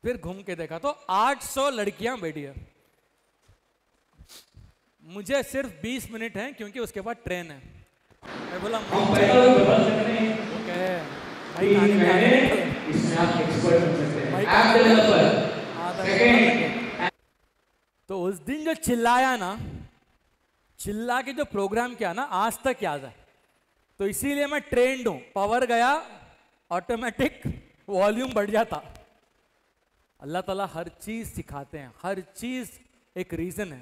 S1: फिर घूम के देखा तो 800 लड़कियां बैठी है। मुझे सिर्फ 20 मिनट हैं क्योंकि उसके बाद ट्रेन है। मैं बोला तो उस दिन जो चिल्लाया ना, चिल्ला के जो प्रोग्राम किया ना, आज तक याद है। तो इसीलिए मैं ट्रेंड हूं। पावर गया, ऑटोमेटिक वॉल्यूम बढ़ जाता। अल्लाह ताला हर चीज सिखाते हैं, हर चीज एक रीजन है।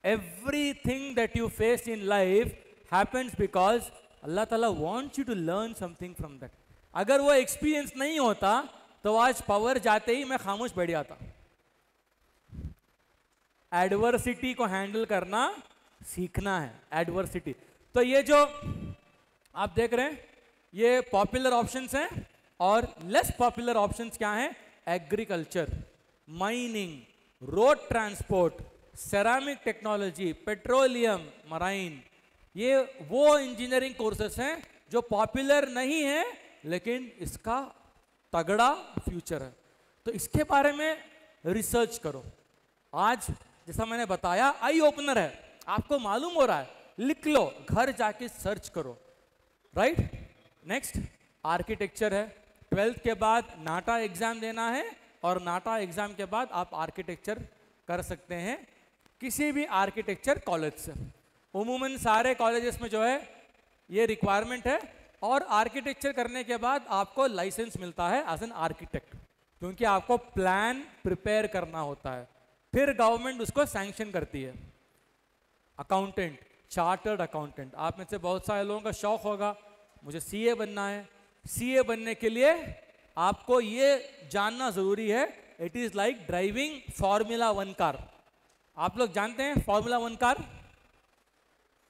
S1: Everything that you face in life happens because अल्लाह ताला wants you to learn something from that. अगर वो एक्सपीरियंस नहीं होता तो आज पावर जाते ही मैं खामोश बैठ जाता। एडवर्सिटी को हैंडल करना सीखना है, एडवर्सिटी। तो ये जो आप देख रहे हैं ये पॉपुलर ऑप्शंस हैं, और लेस पॉपुलर ऑप्शंस क्या हैं? Agriculture, mining, road transport, ceramic technology, petroleum, marine. ये वो इंजीनियरिंग कोर्सेस हैं जो पॉपुलर नहीं है लेकिन इसका तगड़ा फ्यूचर है। तो इसके बारे में रिसर्च करो। आज जैसा मैंने बताया आई ओपनर है, आपको मालूम हो रहा है, लिख लो, घर जाके सर्च करो, राइट। नेक्स्ट आर्किटेक्चर है। 12th के बाद नाटा एग्जाम देना है, और नाटा एग्जाम के बाद आप आर्किटेक्चर कर सकते हैं किसी भी आर्किटेक्चर कॉलेज से। उमूमन सारे कॉलेजेस में जो है ये रिक्वायरमेंट है, और आर्किटेक्चर करने के बाद आपको लाइसेंस मिलता है एज एन आर्किटेक्ट, क्योंकि आपको प्लान प्रिपेयर करना होता है, फिर गवर्नमेंट उसको सैंक्शन करती है। अकाउंटेंट, चार्टर्ड अकाउंटेंट, आप में से बहुत सारे लोगों का शौक होगा मुझे सीए बनना है। सीए बनने के लिए आपको ये जानना जरूरी है, it is like driving formula 1 car. आप लोग जानते हैं फॉर्मूला 1 कार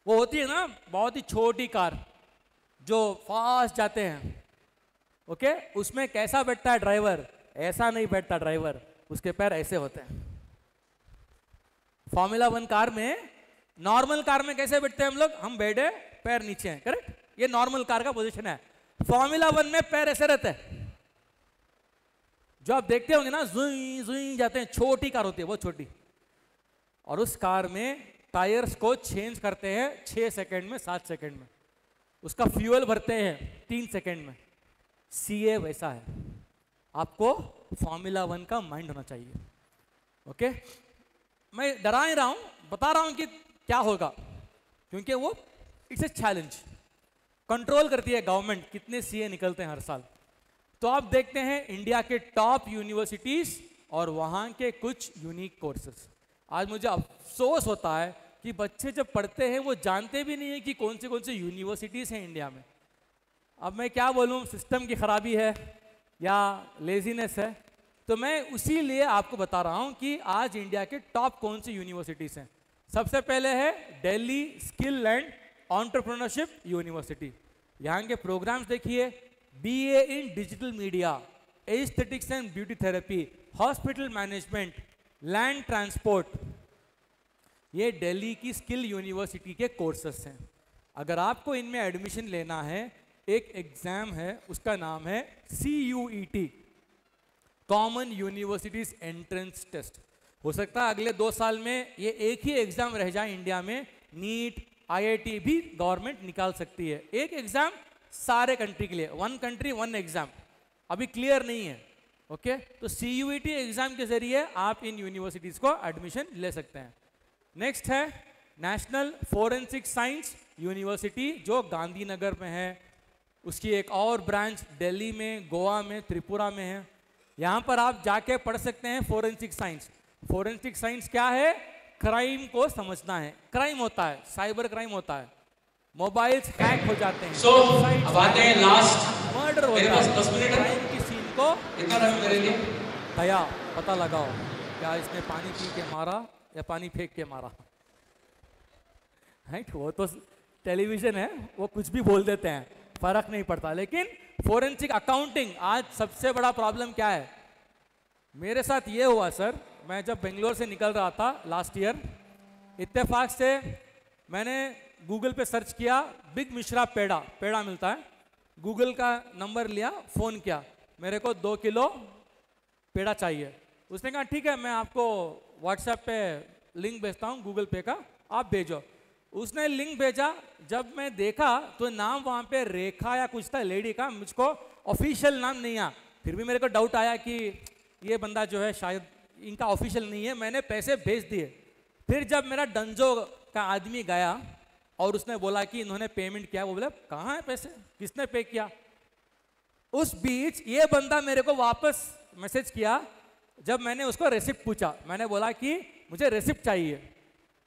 S1: वो होती है ना, बहुत ही छोटी कार जो फास्ट जाते हैं, ओके। उसमें कैसा बैठता है ड्राइवर? ऐसा नहीं बैठता ड्राइवर, उसके पैर ऐसे होते हैं। फॉर्मूला 1 कार में, नॉर्मल कार में कैसे बैठते हैं हम लोग? हम बैठे, पैर नीचे हैं, करेक्ट। ये नॉर्मल कार का पोजीशन है। फॉर्मूला 1 में पैर ऐसे रहते हैं, जो आप देखते होंगे ना, जुई जुई जाते हैं। छोटी कार होती है, बहुत छोटी, और उस कार में टायर्स को चेंज करते हैं 6 सेकंड में, 7 सेकंड में। उसका फ्यूल भरते हैं 3 सेकंड में। सीए वैसा है, आपको फॉर्मूला 1 का माइंड होना चाहिए, ओके। मैं डरा नहीं रहा हूं, बता रहा हूं कि क्या होगा, क्योंकि वो इट्स ए चैलेंज। कंट्रोल करती है गवर्नमेंट कितने सीए निकलते हैं हर साल। तो आप देखते हैं इंडिया के टॉप यूनिवर्सिटीज और वहां के कुछ यूनिक कोर्सेस। आज मुझे अफसोस होता है कि बच्चे जब पढ़ते हैं वो जानते भी नहीं है कि कौन से यूनिवर्सिटीज़ हैं इंडिया में। अब मैं क्या बोलूँ, सिस्टम की खराबी है या लेजीनेस है, तो मैं उसी लिए आपको बता रहा हूं कि आज इंडिया के टॉप कौन सी यूनिवर्सिटीज़ हैं। सबसे पहले है Delhi skill and entrepreneurship university. यहाँ के प्रोग्राम्स देखिए, BA in digital media, aesthetics and beauty therapy, hospital management, land transport, ये दिल्ली की स्किल यूनिवर्सिटी के कोर्सेस हैं। अगर आपको इनमें एडमिशन लेना है, एक एग्जाम है, उसका नाम है CUET, common universities entrance test. हो सकता है अगले 2 साल में ये एक ही एग्जाम रह जाए इंडिया में, नीट IIT भी गवर्नमेंट निकाल सकती है। एक एग्जाम सारे कंट्री के लिए, 1 कंट्री 1 एग्जाम, अभी क्लियर नहीं है। ओके, तो CUET एग्जाम के जरिए आप इन यूनिवर्सिटीज को एडमिशन ले सकते हैं। नेक्स्ट है नेशनल फोरेंसिक साइंस यूनिवर्सिटी, जो गांधीनगर में है। उसकी एक और ब्रांच दिल्ली में, गोवा में, त्रिपुरा में है। यहाँ पर आप जाके पढ़ सकते हैं फोरेंसिक साइंस। फोरेंसिक साइंस क्या है? क्राइम को समझना है। क्राइम होता है, साइबर क्राइम होता है, मोबाइल्स हैक हो जाते हैं,
S2: अब आते हैं लास्ट,
S1: मर्डर होता है।
S2: 10 मिनट
S1: क्राइम की सीन को
S2: इतना टाइम मेरे लिए
S1: दया पता लगाओ, क्या इसने पानी पी के मारा या पानी फेंक के मारा। राइट, वो तो टेलीविजन है, वो कुछ भी बोल देते हैं, फर्क नहीं पड़ता। लेकिन फोरेंसिक अकाउंटिंग, आज सबसे बड़ा प्रॉब्लम क्या है? मेरे साथ ये हुआ सर, मैं जब बेंगलोर से निकल रहा था लास्ट ईयर, इत्तेफाक से मैंने गूगल पे सर्च किया, बिग मिश्रा पेड़ा मिलता है। गूगल का नंबर लिया, फ़ोन किया, मेरे को 2 किलो पेड़ा चाहिए। उसने कहा ठीक है, मैं आपको व्हाट्सएप पे लिंक भेजता हूँ गूगल पे का, आप भेजो। उसने लिंक भेजा, जब मैं देखा तो नाम वहाँ पे रेखा या कुछ था, लेडी का, मुझको ऑफिशियल नाम नहीं आया। फिर भी मेरे को डाउट आया कि ये बंदा जो है शायद इनका ऑफिशियल नहीं है, मैंने पैसे भेज दिए। फिर जब मेरा डंजो का आदमी गया और उसने बोला कि इन्होंने पेमेंट किया, वो बोला कहाँ है पैसे, किसने पे किया? उस बीच ये बंदा मेरे को वापस मैसेज किया। जब मैंने उसको रेसिप्ट पूछा, मैंने बोला कि मुझे रेसिप्ट चाहिए,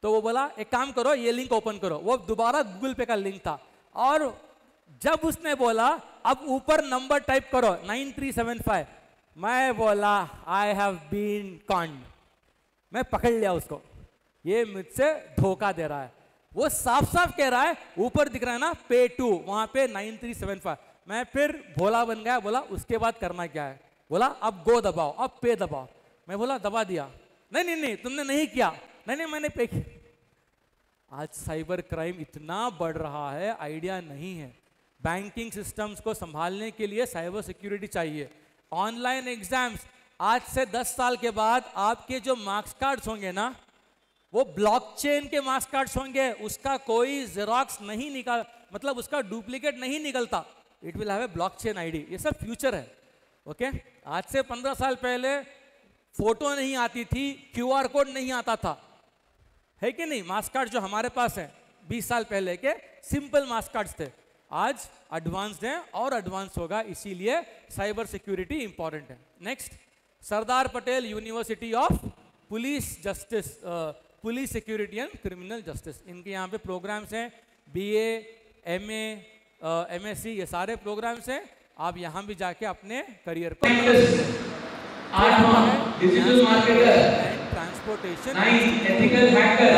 S1: तो वो बोला एक काम करो, ये लिंक ओपन करो। वो दोबारा गूगल पे का लिंक था, और जब उसने बोला अब ऊपर नंबर टाइप करो 9375, मैं बोला आई हैव बीन कॉन्ड। मैं पकड़ लिया उसको, ये मुझसे धोखा दे रहा है। वो साफ साफ कह रहा है, ऊपर दिख रहा है ना पे टू, वहां पे 9375। मैं फिर भोला बन गया, बोला उसके बाद करना क्या है? बोला अब गो दबाओ, अब पे दबाओ। मैं बोला दबा दिया। नहीं तुमने नहीं किया। नहीं मैंने पे किया। आज साइबर क्राइम इतना बढ़ रहा है, आइडिया नहीं है। बैंकिंग सिस्टम्स को संभालने के लिए साइबर सिक्योरिटी चाहिए। ऑनलाइन एग्जाम्स, आज से 10 साल के बाद आपके जो मार्क्स कार्ड्स होंगे ना, वो ब्लॉकचेन के मार्क्स कार्ड्स होंगे, उसका कोई जेरोक्स नहीं निकाल, मतलब उसका डुप्लीकेट नहीं निकलता। It will have a blockchain ID. ये सब फ्यूचर है। ओके, आज से 15 साल पहले फोटो नहीं आती थी, QR कोड नहीं आता था, है कि नहीं? मार्क्स कार्ड जो हमारे पास है 20 साल पहले के सिंपल मार्क्स कार्ड्स थे, आज एडवांस्ड है और एडवांस होगा, इसीलिए साइबर सिक्योरिटी इंपॉर्टेंट है। Next, Sardar Patel university of police justice, police security and criminal justice. इनके यहाँ पे प्रोग्राम्स हैं, BA, MA, MSc, ये सारे प्रोग्राम्स हैं। आप यहाँ भी जाके अपने करियर को
S2: digital marketer,
S1: transportation,
S2: ethical hacker,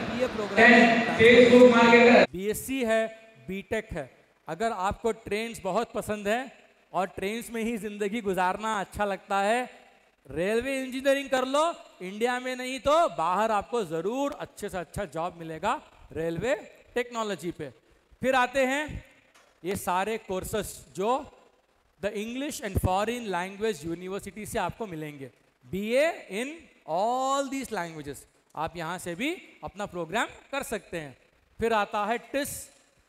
S1: BBA programme,
S2: Facebook marketer,
S1: BSc है, BTech है। अगर आपको ट्रेन्स बहुत पसंद है और ट्रेन्स में ही जिंदगी गुजारना अच्छा लगता है, रेलवे इंजीनियरिंग कर लो। इंडिया में नहीं तो बाहर आपको जरूर अच्छे से अच्छा जॉब मिलेगा रेलवे टेक्नोलॉजी पे। फिर आते हैं ये सारे कोर्सेस जो the English and foreign language university से आपको मिलेंगे। BA in all these languages, आप यहाँ से भी अपना प्रोग्राम कर सकते हैं। फिर आता है TISS,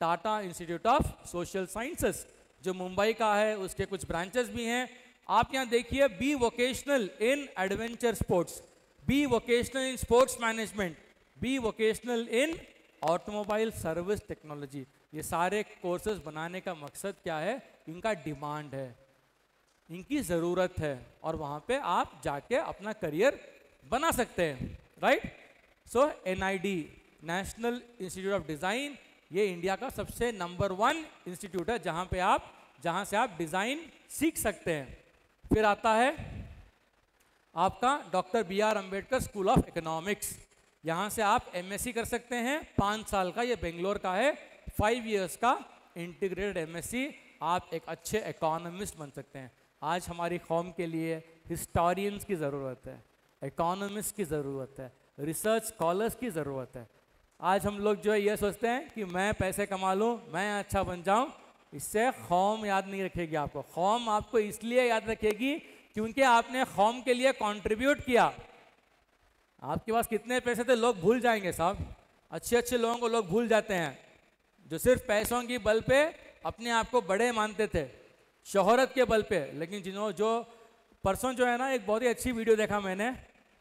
S1: Tata institute of social sciences, जो मुंबई का है, उसके कुछ ब्रांचेस भी हैं। आप यहाँ देखिए, B vocational in adventure sports, B vocational in sports management, B vocational in automobile service technology. ये सारे कोर्सेज बनाने का मकसद क्या है? इनका डिमांड है, इनकी ज़रूरत है, और वहाँ पे आप जाके अपना करियर बना सकते हैं। Right, so NID, national institute of design, ये इंडिया का सबसे नंबर 1 इंस्टीट्यूट है जहाँ से आप डिज़ाइन सीख सकते हैं। फिर आता है आपका doctor BR Ambedkar school of economics. यहाँ से आप MSc कर सकते हैं, 5 साल का, ये बेंगलोर का है, 5 इयर्स का इंटीग्रेटेड MSc। आप एक अच्छे इकोनॉमिस्ट बन सकते हैं। आज हमारी कौम के लिए हिस्टोरियंस की ज़रूरत है, इकोनॉमिस्ट की ज़रूरत है, रिसर्च स्कॉलर्स की ज़रूरत है। आज हम लोग जो है ये सोचते हैं कि मैं पैसे कमा लूँ, मैं अच्छा बन जाऊँ, इससे कौम याद नहीं रखेगी आपको। कौम आपको इसलिए याद रखेगी क्योंकि आपने कौम के लिए कंट्रीब्यूट किया। आपके पास कितने पैसे थे लोग भूल जाएंगे साहब, अच्छे अच्छे लोगों को लोग भूल जाते हैं जो सिर्फ पैसों की बल पे अपने आप को बड़े मानते थे, शोहरत के बल पे। लेकिन जिन्होंने जो परसों जो है ना, एक बहुत ही अच्छी वीडियो देखा मैंने,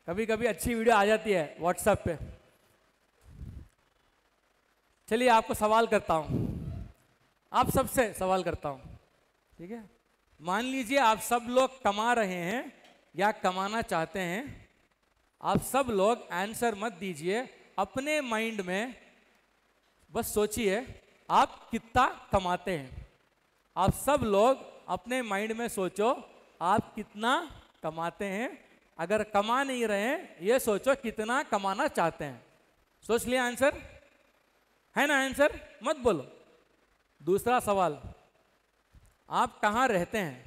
S1: कभी कभी अच्छी वीडियो आ जाती है व्हाट्सएप पे। चलिए आपको सवाल करता हूँ, आप सबसे सवाल करता हूँ, ठीक है? मान लीजिए आप सब लोग कमा रहे हैं या कमाना चाहते हैं। आप सब लोग आंसर मत दीजिए, अपने माइंड में बस सोचिए आप कितना कमाते हैं। आप सब लोग अपने माइंड में सोचो आप कितना कमाते हैं। अगर कमा नहीं रहे हैं, ये सोचो कितना कमाना चाहते हैं। सोच लिया आंसर? है ना आंसर? मत बोलो। दूसरा सवाल, आप कहाँ रहते हैं?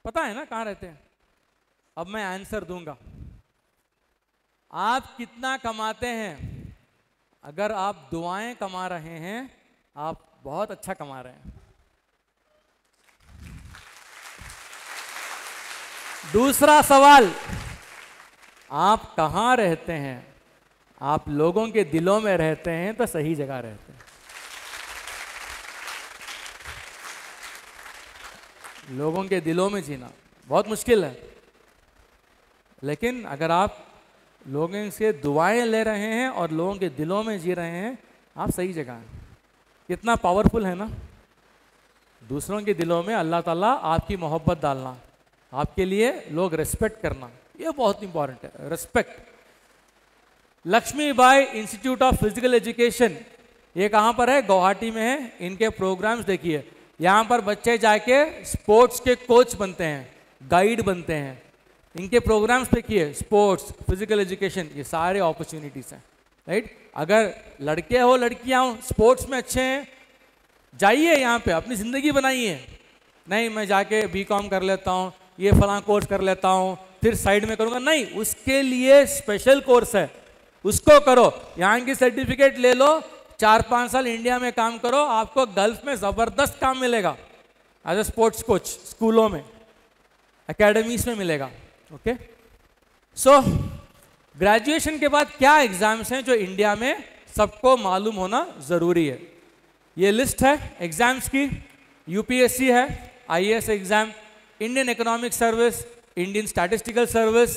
S1: पता है ना कहाँ रहते हैं? अब मैं आंसर दूंगा। आप कितना कमाते हैं? अगर आप दुआएं कमा रहे हैं, आप बहुत अच्छा कमा रहे हैं। दूसरा सवाल, आप कहाँ रहते हैं? आप लोगों के दिलों में रहते हैं तो सही जगह रहते हैं। लोगों के दिलों में जीना बहुत मुश्किल है, लेकिन अगर आप लोगों से दुआएं ले रहे हैं और लोगों के दिलों में जी रहे हैं, आप सही जगह हैं। कितना पावरफुल है ना? दूसरों के दिलों में अल्लाह ताला आपकी मोहब्बत डालना, आपके लिए लोग रिस्पेक्ट करना, ये बहुत इंपॉर्टेंट है। Respect. Lakshmibai institute of physical education, ये कहाँ पर है? गुवाहाटी में है। इनके प्रोग्राम्स देखिए, यहाँ पर बच्चे जाके स्पोर्ट्स के कोच बनते हैं, गाइड बनते हैं। इनके प्रोग्राम्स देखिए, स्पोर्ट्स, फिजिकल एजुकेशन, ये सारे अपॉर्चुनिटीज़ हैं, राइट? अगर लड़के हो लड़कियाँ हो, स्पोर्ट्स में अच्छे हैं, जाइए यहाँ पे, अपनी ज़िंदगी बनाइए। नहीं मैं जाके BCom कर लेता हूँ, ये फलां कोर्स कर लेता हूँ, फिर साइड में करूँगा, नहीं, उसके लिए स्पेशल कोर्स है, उसको करो। यहाँ की सर्टिफिकेट ले लो, 4-5 साल इंडिया में काम करो, आपको गल्फ में ज़बरदस्त काम मिलेगा एज ए स्पोर्ट्स कोच, स्कूलों में, एकेडमीज में मिलेगा। ओके, सो ग्रेजुएशन के बाद क्या एग्जाम्स हैं जो इंडिया में सबको मालूम होना ज़रूरी है? ये लिस्ट है एग्जाम्स की। UPSC है, IAS exam, Indian economic service, Indian statistical service,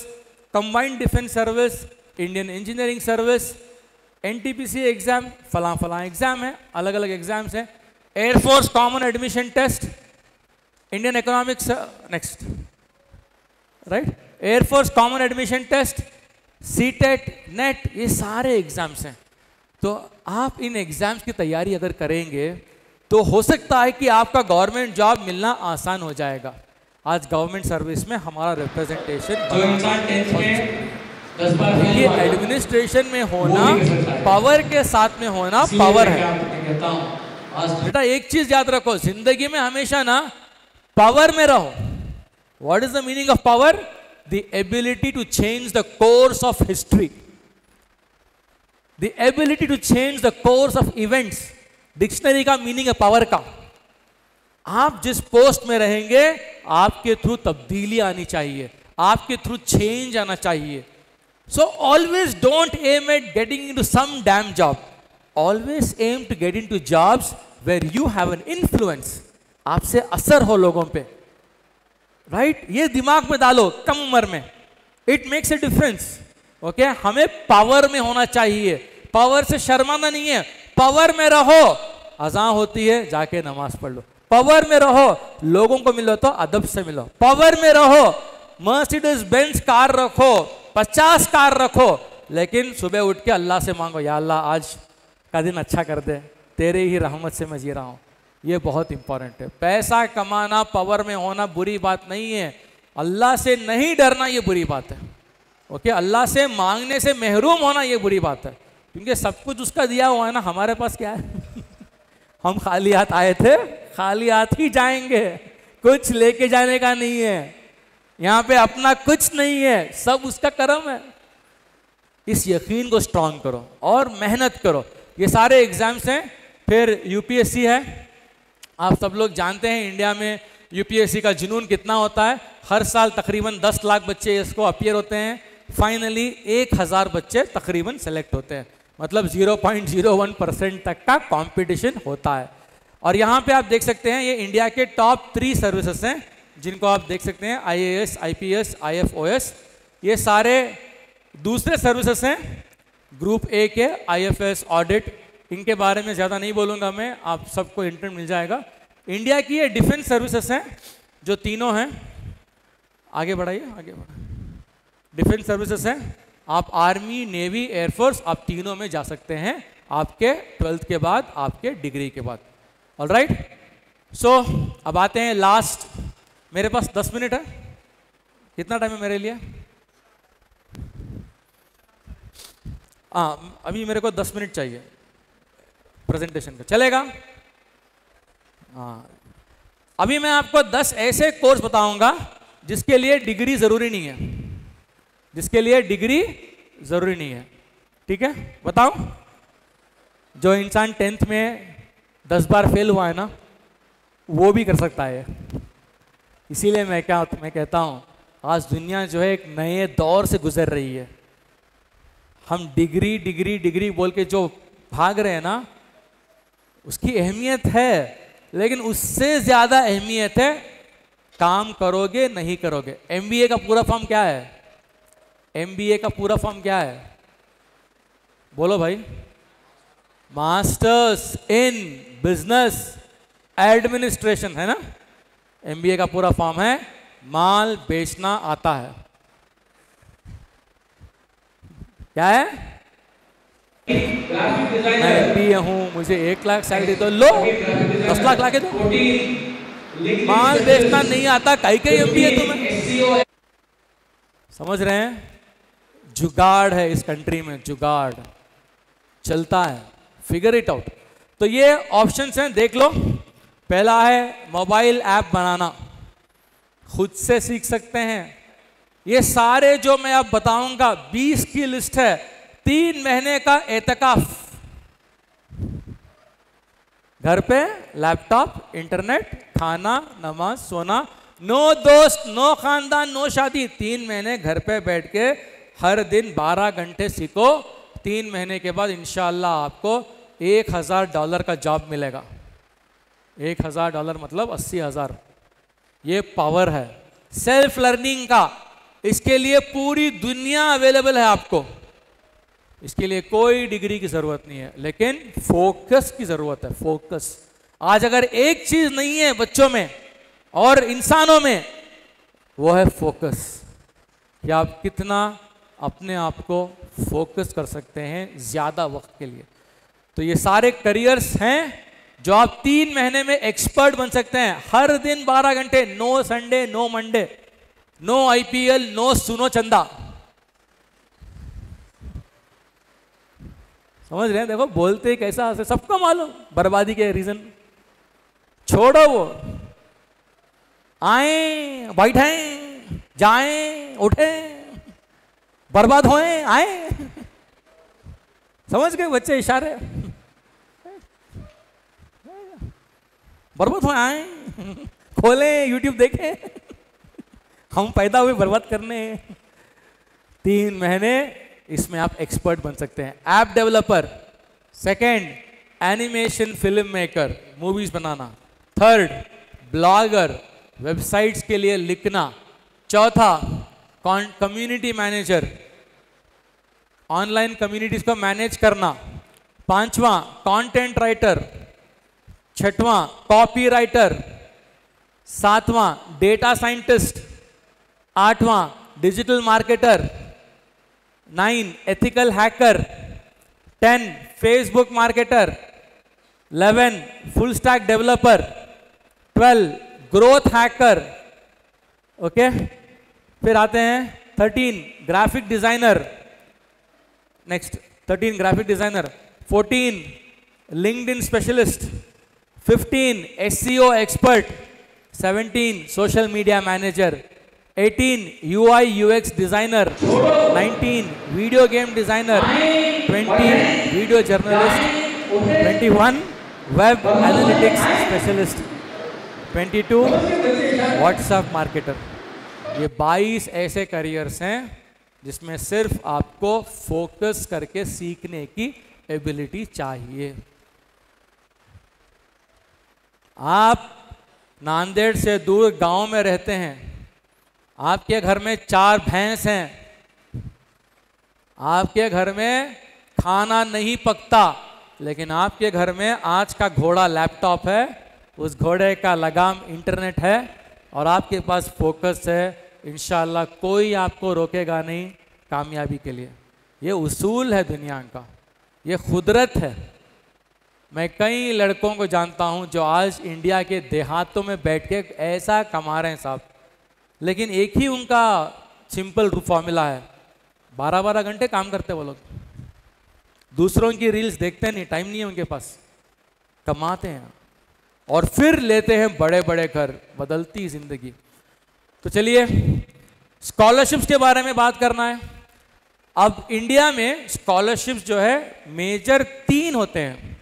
S1: combined defence service, Indian engineering service, NTPC exam, फलां एग्जाम है, अलग अलग एग्जाम्स हैं। Air force common admission test, Indian economics, next, right, air force common admission test, CTET, NET, ये सारे exams हैं। तो आप इन एग्जाम्स की तैयारी अगर करेंगे तो हो सकता है कि आपका गवर्नमेंट जॉब मिलना आसान हो जाएगा। आज गवर्नमेंट सर्विस में हमारा रिप्रेजेंटेशन,
S2: जो इंसान 10th में 10 बार
S1: ये एडमिनिस्ट्रेशन में होना, पावर के साथ में होना पावर है। बेटा एक चीज याद रखो, जिंदगी में हमेशा ना पावर में रहो। What is the meaning of power? The ability to change the course of history, the ability to change the course of events. Dictionary का मीनिंग है पावर का। आप जिस पोस्ट में रहेंगे, आपके थ्रू तब्दीली आनी चाहिए, आपके थ्रू चेंज आना चाहिए। So always don't aim at getting into some damn job. Always aim to get into jobs where you have an influence. आपसे असर हो लोगों पे, राइट? ये दिमाग में डालो कम उम्र में, it makes a difference. Okay, हमें पावर में होना चाहिए, पावर से शर्माना नहीं है। पावर में रहो, अज़ान होती है जाके नमाज पढ़ लो। पावर में रहो, लोगों को मिलो तो अदब से मिलो। पावर में रहो, मर्सिडीज बेंज कार रखो, 50 कार रखो, लेकिन सुबह उठ के अल्लाह से मांगो, या अल्लाह आज का दिन अच्छा कर दे, तेरे ही रहमत से मैं जी रहा हूँ। ये बहुत इंपॉर्टेंट है। पैसा कमाना, पावर में होना बुरी बात नहीं है, अल्लाह से नहीं डरना ये बुरी बात है। ओके, अल्लाह से मांगने से महरूम होना ये बुरी बात है, क्योंकि सब कुछ उसका दिया हुआ है ना, हमारे पास क्या है? हम खाली हाथ आए थे, खाली हाथ ही जाएंगे, कुछ लेके जाने का नहीं है। यहाँ पे अपना कुछ नहीं है, सब उसका करम है। इस यकीन को स्ट्रांग करो और मेहनत करो। ये सारे एग्जाम्स हैं, फिर यूपीएससी है। आप सब लोग जानते हैं इंडिया में यूपीएससी का जुनून कितना होता है। हर साल तकरीबन 10 लाख बच्चे इसको अपीयर होते हैं। फाइनली 1000 बच्चे तकरीबन सेलेक्ट होते हैं, मतलब 0.01% तक का कंपटीशन होता है। और यहाँ पे आप देख सकते हैं ये इंडिया के टॉप 3 सर्विसेज हैं, जिनको आप देख सकते हैं, IAS, IPS, IFOS। ये सारे दूसरे सर्विसेज हैं, ग्रुप ए के, IFS, ऑडिट, इनके बारे में ज़्यादा नहीं बोलूँगा मैं, आप सबको इंटरनेट मिल जाएगा। इंडिया की ये डिफेंस सर्विसेज हैं जो तीनों हैं। आगे बढ़ाइए, आगे बढ़ाइए। डिफेंस सर्विसेज हैं, आप आर्मी, नेवी, एयरफोर्स, आप तीनों में जा सकते हैं आपके 12th के बाद, आपके डिग्री के बाद। ऑलराइट, सो अब आते हैं लास्ट। मेरे पास 10 मिनट है, कितना टाइम है मेरे लिए? अभी मेरे को 10 मिनट चाहिए प्रेजेंटेशन का, चलेगा? अभी मैं आपको 10 ऐसे कोर्स बताऊंगा जिसके लिए डिग्री जरूरी नहीं है, जिसके लिए डिग्री जरूरी नहीं है। ठीक है, बताओ। जो इंसान 10th में 10 बार फेल हुआ है ना, वो भी कर सकता है। इसीलिए मैं कहता हूं, आज दुनिया जो है एक नए दौर से गुजर रही है। हम डिग्री डिग्री डिग्री बोल के जो भाग रहे हैं ना, उसकी अहमियत है, लेकिन उससे ज्यादा अहमियत है काम करोगे नहीं करोगे। MBA का पूरा फॉर्म क्या है? MBA का पूरा फॉर्म क्या है? बोलो भाई। मास्टर्स इन बिजनेस एडमिनिस्ट्रेशन है ना। MBA का पूरा फॉर्म है माल बेचना आता है। क्या है? मैं MBA हूं, मुझे 1 लाख सैलरी दो, लो 10 लाख ला के दो। माल बेचना नहीं आता, कई MBA तुम्हें? समझ रहे हैं? जुगाड़ है इस कंट्री में, जुगाड़ चलता है, फिगर इट आउट। तो ये ऑप्शंस हैं, देख लो। पहला है मोबाइल ऐप बनाना, खुद से सीख सकते हैं। ये सारे जो मैं अब बताऊंगा 20 की लिस्ट है। 3 महीने का एतकाफ, घर पे लैपटॉप, इंटरनेट, खाना, नमाज, सोना, नो दोस्त, नो खानदान, नो शादी। 3 महीने घर पे बैठ के हर दिन 12 घंटे सीखो। 3 महीने के बाद इंशाल्लाह आपको $1000 का जॉब मिलेगा। $1000 मतलब 80,000। ये पावर है सेल्फ लर्निंग का। इसके लिए पूरी दुनिया अवेलेबल है आपको। इसके लिए कोई डिग्री की जरूरत नहीं है, लेकिन फोकस की जरूरत है। फोकस। आज अगर एक चीज नहीं है बच्चों में और इंसानों में, वो है फोकस। कि आप कितना अपने आप को फोकस कर सकते हैं ज्यादा वक्त के लिए। तो ये सारे करियर्स हैं जो आप 3 महीने में एक्सपर्ट बन सकते हैं। हर दिन 12 घंटे, no Sunday, no Monday, no IPL, no सुनो चंदा। समझ रहे हैं? देखो बोलते कैसा, सबको मालूम बर्बादी के रीजन। छोड़ो वो, आए बैठे जाएं उठे बर्बाद होए आए। समझ गए बच्चे इशारे? बर्बाद हो आए, खोलें YouTube देखें। हम पैदा हुए बर्बाद करने। 3 महीने इसमें आप एक्सपर्ट बन सकते हैं। App developer, second animation film maker, movies बनाना, थर्ड ब्लॉगर, वेबसाइट्स के लिए लिखना, चौथा कम्युनिटी मैनेजर, ऑनलाइन कम्युनिटीज को मैनेज करना, पांचवा कंटेंट राइटर, छठवां कॉपी राइटर, सातवां डेटा साइंटिस्ट, आठवां digital marketer, 9 ethical hacker, 10 Facebook marketer, 11 full stack developer, 12 growth hacker, okay. फिर आते हैं 13 graphic designer, next 13 graphic designer, 14 LinkedIn specialist, 15 SEO expert, 17 social media manager, 18 UI UX designer, 19 video game designer, 20 video journalist, 21 web analytics specialist, 22 WhatsApp marketer. ये 22 ऐसे careers हैं जिसमें सिर्फ आपको focus करके सीखने की एबिलिटी चाहिए। आप नांदेड़ से दूर गांव में रहते हैं, आपके घर में 4 भैंस हैं, आपके घर में खाना नहीं पकता, लेकिन आपके घर में आज का घोड़ा लैपटॉप है, उस घोड़े का लगाम इंटरनेट है और आपके पास फोकस है, इंशाल्लाह कोई आपको रोकेगा नहीं कामयाबी के लिए। ये उसूल है दुनिया का, ये खुदरत है। मैं कई लड़कों को जानता हूं जो आज इंडिया के देहातों में बैठ के ऐसा कमा रहे हैं साहब, लेकिन एक ही उनका सिंपल फॉर्मूला है, 12-12 घंटे काम करते वो लोग, दूसरों की रील्स देखते नहीं, टाइम नहीं है उनके पास, कमाते हैं और फिर लेते हैं बड़े बड़े घर, बदलती जिंदगी। तो चलिए स्कॉलरशिप्स के बारे में बात करना है। अब इंडिया में स्कॉलरशिप्स जो है मेजर 3 होते हैं।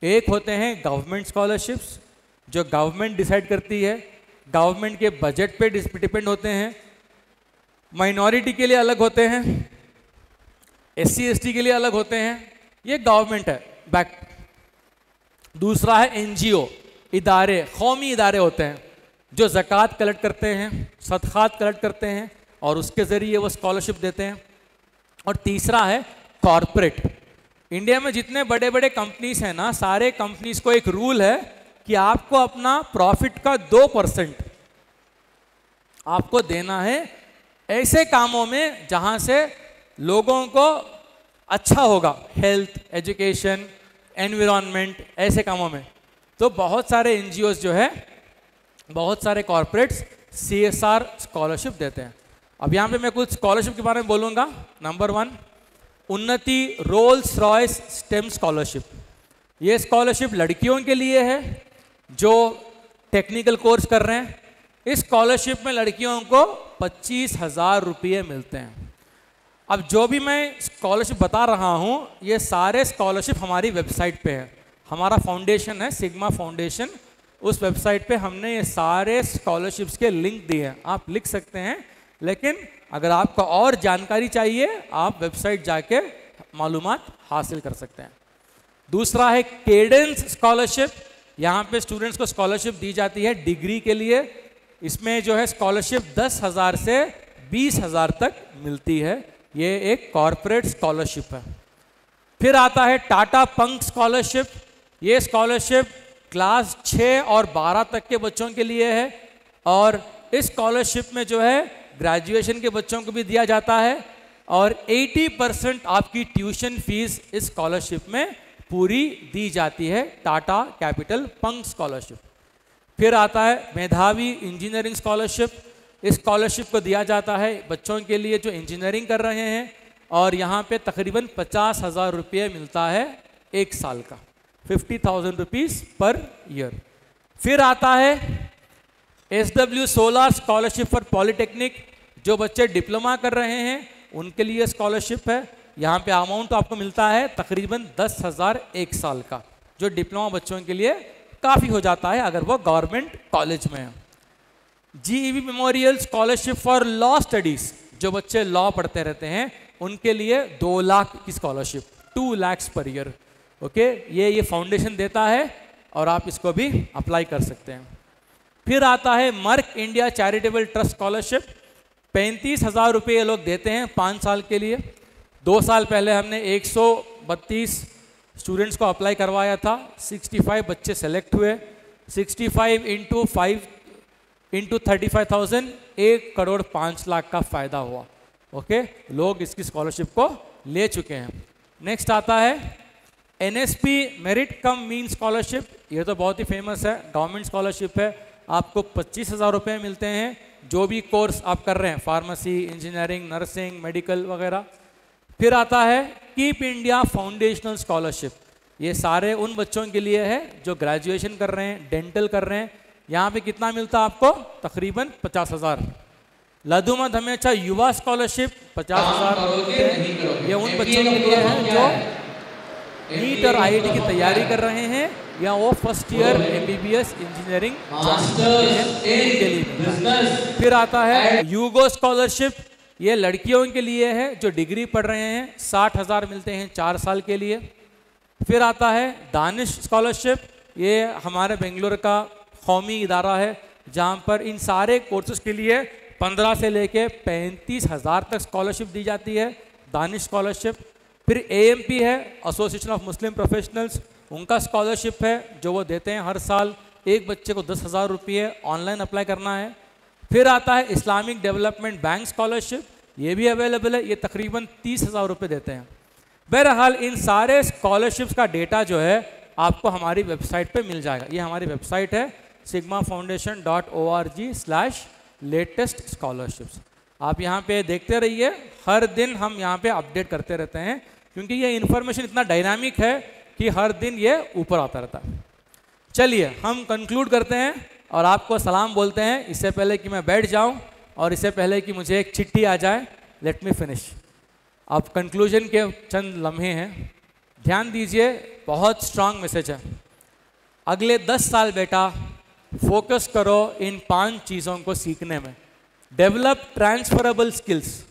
S1: एक होते हैं गवर्नमेंट स्कॉलरशिप्स जो गवर्नमेंट डिसाइड करती है, गवर्नमेंट के बजट पे डिपेंड होते हैं। माइनॉरिटी के लिए अलग होते हैं, SC ST के लिए अलग होते हैं, ये गवर्नमेंट है बैक। दूसरा है NGO, इदारे, कौमी इदारे होते हैं जो ज़कात कलेक्ट करते हैं, सदक़ात कलेक्ट करते हैं और उसके ज़रिए वो स्कॉलरशिप देते हैं। और तीसरा है कॉरपोरेट। इंडिया में जितने बड़े बड़े कंपनीज हैं ना, सारे कंपनीज को एक रूल है कि आपको अपना प्रॉफिट का 2% आपको देना है ऐसे कामों में जहां से लोगों को अच्छा होगा, हेल्थ, एजुकेशन, एनवायरनमेंट, ऐसे कामों में। तो बहुत सारे NGOs जो है, बहुत सारे कॉरपोरेट्स CSR स्कॉलरशिप देते हैं। अब यहाँ पे मैं कुछ स्कॉलरशिप के बारे में बोलूँगा। नंबर 1 उन्नति रोल्स रॉयस स्टेम स्कॉलरशिप। ये स्कॉलरशिप लड़कियों के लिए है जो टेक्निकल कोर्स कर रहे हैं। इस स्कॉलरशिप में लड़कियों को 25,000 रुपये मिलते हैं। अब जो भी मैं स्कॉलरशिप बता रहा हूँ ये सारे स्कॉलरशिप हमारी वेबसाइट पे है। हमारा फाउंडेशन है सिग्मा फाउंडेशन, उस वेबसाइट पे हमने ये सारे स्कॉलरशिप्स के लिंक दिए हैं, आप लिख सकते हैं। लेकिन अगर आपको और जानकारी चाहिए आप वेबसाइट जाके मालूमात हासिल कर सकते हैं। दूसरा है केडेंस स्कॉलरशिप। यहाँ पे स्टूडेंट्स को स्कॉलरशिप दी जाती है डिग्री के लिए। इसमें जो है स्कॉलरशिप 10,000 से 20,000 तक मिलती है। ये एक कॉरपोरेट स्कॉलरशिप है। फिर आता है टाटा पंख स्कॉलरशिप। ये स्कॉलरशिप क्लास 6 और 12 तक के बच्चों के लिए है और इस स्कॉलरशिप में जो है ग्रेजुएशन के बच्चों को भी दिया जाता है और 80% आपकी ट्यूशन फीस इस स्कॉलरशिप में पूरी दी जाती है। टाटा कैपिटल पंख स्कॉलरशिप। फिर आता है मेधावी इंजीनियरिंग स्कॉलरशिप। इस स्कॉलरशिप को दिया जाता है बच्चों के लिए जो इंजीनियरिंग कर रहे हैं और यहाँ पे तकरीबन 50,000 रुपये मिलता है 1 साल का, 50,000 रुपीज़ पर ईयर। फिर आता है SW solar scholarship for polytechnic. जो बच्चे डिप्लोमा कर रहे हैं उनके लिए स्कॉलरशिप है। यहाँ पे अमाउंट आपको मिलता है तकरीबन 10,000 1 साल का, जो डिप्लोमा बच्चों के लिए काफ़ी हो जाता है अगर वो गवर्नमेंट कॉलेज में है। GEV memorial scholarship for law studies. जो बच्चे लॉ पढ़ते रहते हैं उनके लिए 2 लाख की scholarship, 2 lakh per year. Okay, ये फाउंडेशन देता है और आप इसको भी अप्लाई कर सकते हैं। फिर आता है Merck India charitable trust scholarship. 35,000 रुपये ये लोग देते हैं 5 साल के लिए। 2 साल पहले हमने 132 स्टूडेंट्स को अप्लाई करवाया था, 65 बच्चे सेलेक्ट हुए। 65 इंटू 5 इंटू 35,000, 1,05,00,000 का फ़ायदा हुआ। ओके, लोग इसकी स्कॉलरशिप को ले चुके हैं। नेक्स्ट आता है NSP मेरिट कम मीन स्कॉलरशिप, ये तो बहुत ही फेमस है, गवर्नमेंट स्कॉलरशिप है। आपको 25,000 रुपये मिलते हैं जो भी कोर्स आप कर रहे हैं, फार्मेसी, इंजीनियरिंग, नर्सिंग, मेडिकल वगैरह। फिर आता है कीप इंडिया फाउंडेशनल स्कॉलरशिप, ये सारे उन बच्चों के लिए है जो ग्रेजुएशन कर रहे हैं, डेंटल कर रहे हैं। यहाँ पे कितना मिलता है आपको? तकरीबन 50,000। लदुमत हमेशा युवा स्कॉलरशिप 50,000, ये उन बच्चों के लिए है जो नीट और IIT की तैयारी कर रहे हैं या वो फर्स्ट ईयर MBBS इंजीनियरिंग के लिए। फिर आता है यूगो स्कॉलरशिप, ये लड़कियों के लिए है जो डिग्री पढ़ रहे हैं, 60,000 मिलते हैं 4 साल के लिए। फिर आता है दानिश स्कॉलरशिप, ये हमारे बेंगलोर का कौमी इदारा है जहाँ पर इन सारे कोर्सेज के लिए 15 से लेके 35,000 तक स्कॉलरशिप दी जाती है, दानिश स्कॉलरशिप। फिर AMP है, एसोसिएशन ऑफ मुस्लिम प्रोफेशनल्स, उनका स्कॉलरशिप है जो वो देते हैं हर साल, एक बच्चे को 10,000 रुपये ऑनलाइन अप्लाई करना है। फिर आता है इस्लामिक डेवलपमेंट बैंक स्कॉलरशिप, ये भी अवेलेबल है, ये तकरीबन 30,000 रुपये देते हैं। बहरहाल इन सारे स्कॉलरशिप्स का डेटा जो है आपको हमारी वेबसाइट पे मिल जाएगा। ये हमारी वेबसाइट है sigmafoundation.org/latest scholarships। आप यहाँ पे देखते रहिए, हर दिन हम यहाँ पे अपडेट करते रहते हैं क्योंकि ये इन्फॉर्मेशन इतना डायनामिक है कि हर दिन ये ऊपर आता रहता है। चलिए हम कंक्लूड करते हैं और आपको सलाम बोलते हैं। इससे पहले कि मैं बैठ जाऊँ और इससे पहले कि मुझे एक चिट्ठी आ जाए, लेट मी फिनिश। अब कंक्लूजन के चंद लम्हे हैं, ध्यान दीजिए, बहुत स्ट्रांग मैसेज है। अगले 10 साल बेटा फोकस करो इन 5 चीज़ों को सीखने में। Develop transferable skills.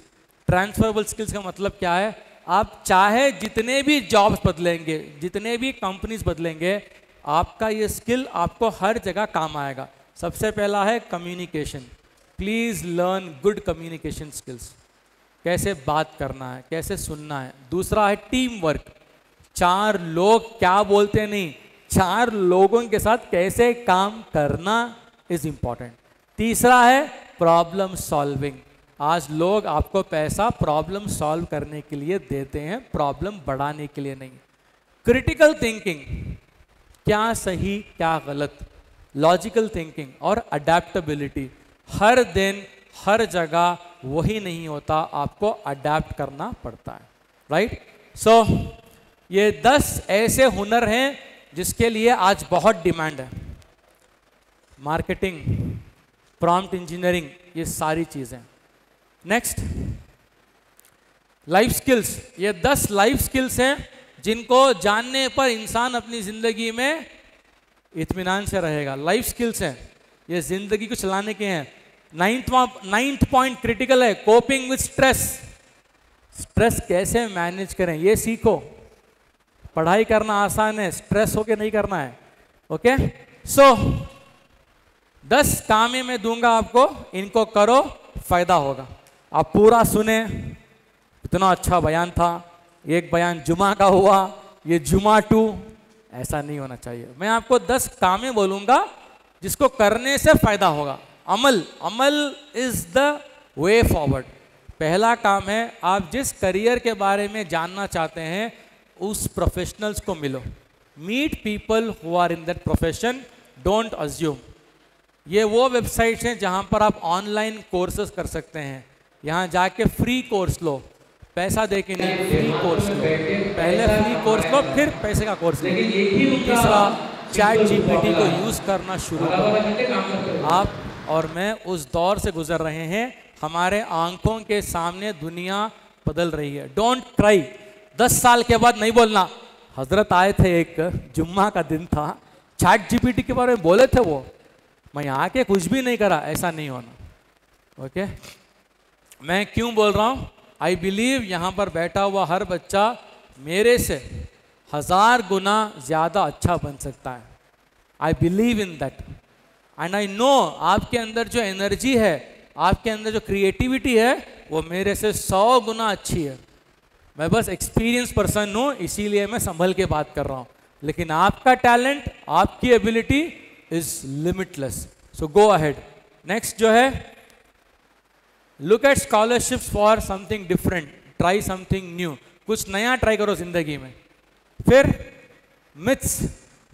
S1: Transferable skills का मतलब क्या है? आप चाहे जितने भी जॉब्स बदलेंगे, जितने भी कंपनीज बदलेंगे, आपका ये स्किल आपको हर जगह काम आएगा। सबसे पहला है communication, please learn good communication skills, कैसे बात करना है, कैसे सुनना है। दूसरा है टीम वर्क, 4 लोग क्या बोलते नहीं, 4 लोगों के साथ कैसे काम करना इज इंपॉर्टेंट। तीसरा है प्रॉब्लम सॉल्विंग, आज लोग आपको पैसा प्रॉब्लम सॉल्व करने के लिए देते हैं, प्रॉब्लम बढ़ाने के लिए नहीं। क्रिटिकल थिंकिंग, क्या सही क्या गलत, लॉजिकल थिंकिंग और अडेप्टेबिलिटी। हर दिन हर जगह वही नहीं होता, आपको अडेप्ट करना पड़ता है, राइट। सो ये 10 ऐसे हुनर हैं जिसके लिए आज बहुत डिमांड है। मार्केटिंग, प्रॉम्प्ट इंजीनियरिंग, ये सारी चीज़ें। नेक्स्ट लाइफ स्किल्स, ये 10 लाइफ स्किल्स हैं जिनको जानने पर इंसान अपनी ज़िंदगी में इत्मीनान से रहेगा। लाइफ स्किल्स हैं, ये ज़िंदगी को चलाने के हैं। 9th पॉइंट क्रिटिकल है, कोपिंग विद स्ट्रेस। स्ट्रेस कैसे मैनेज करें ये सीखो। पढ़ाई करना आसान है, स्ट्रेस होके नहीं करना है, ओके। सो 10 काम मैं दूंगा आपको, इनको करो, फायदा होगा। आप पूरा सुने, इतना अच्छा बयान था, एक बयान जुमा का हुआ, ये जुमा 2, ऐसा नहीं होना चाहिए। मैं आपको 10 कामें बोलूंगा जिसको करने से फायदा होगा। अमल इज द वे फॉरवर्ड। पहला काम है, आप जिस करियर के बारे में जानना चाहते हैं उस प्रोफेशनल्स को मिलो, meet people who are in that profession, don't assume. ये वो वेबसाइट्स हैं जहां पर आप ऑनलाइन कोर्सेज कर सकते हैं, यहाँ जाके फ्री कोर्स लो, पैसा दे के नहीं, फ्री कोर्स लो। पहले फ्री कोर्स लो, फिर पैसे का कोर्स लो। तीसरा, चैट GPT को यूज़ करना शुरू करो। आप और मैं उस दौर से गुजर रहे हैं, हमारे आंखों के सामने दुनिया बदल रही है। Don't cry. 10 साल के बाद नहीं बोलना हजरत आए थे, एक जुम्मा का दिन था, चैट GPT के बारे में बोले थे वो, मैं आके कुछ भी नहीं करा, ऐसा नहीं होना, ओके। मैं क्यों बोल रहा हूँ? आई बिलीव यहाँ पर बैठा हुआ हर बच्चा मेरे से 1000 गुना ज़्यादा अच्छा बन सकता है। I believe in that and I know आपके अंदर जो एनर्जी है, आपके अंदर जो क्रिएटिविटी है, वो मेरे से 100 गुना अच्छी है। मैं बस एक्सपीरियंस पर्सन हूँ, इसीलिए मैं संभल के बात कर रहा हूँ, लेकिन आपका टैलेंट, आपकी ability is limitless. So go ahead. Next जो है, look at scholarships for something different, try something new, कुछ नया ट्राई करो जिंदगी में। फिर मिथ्स,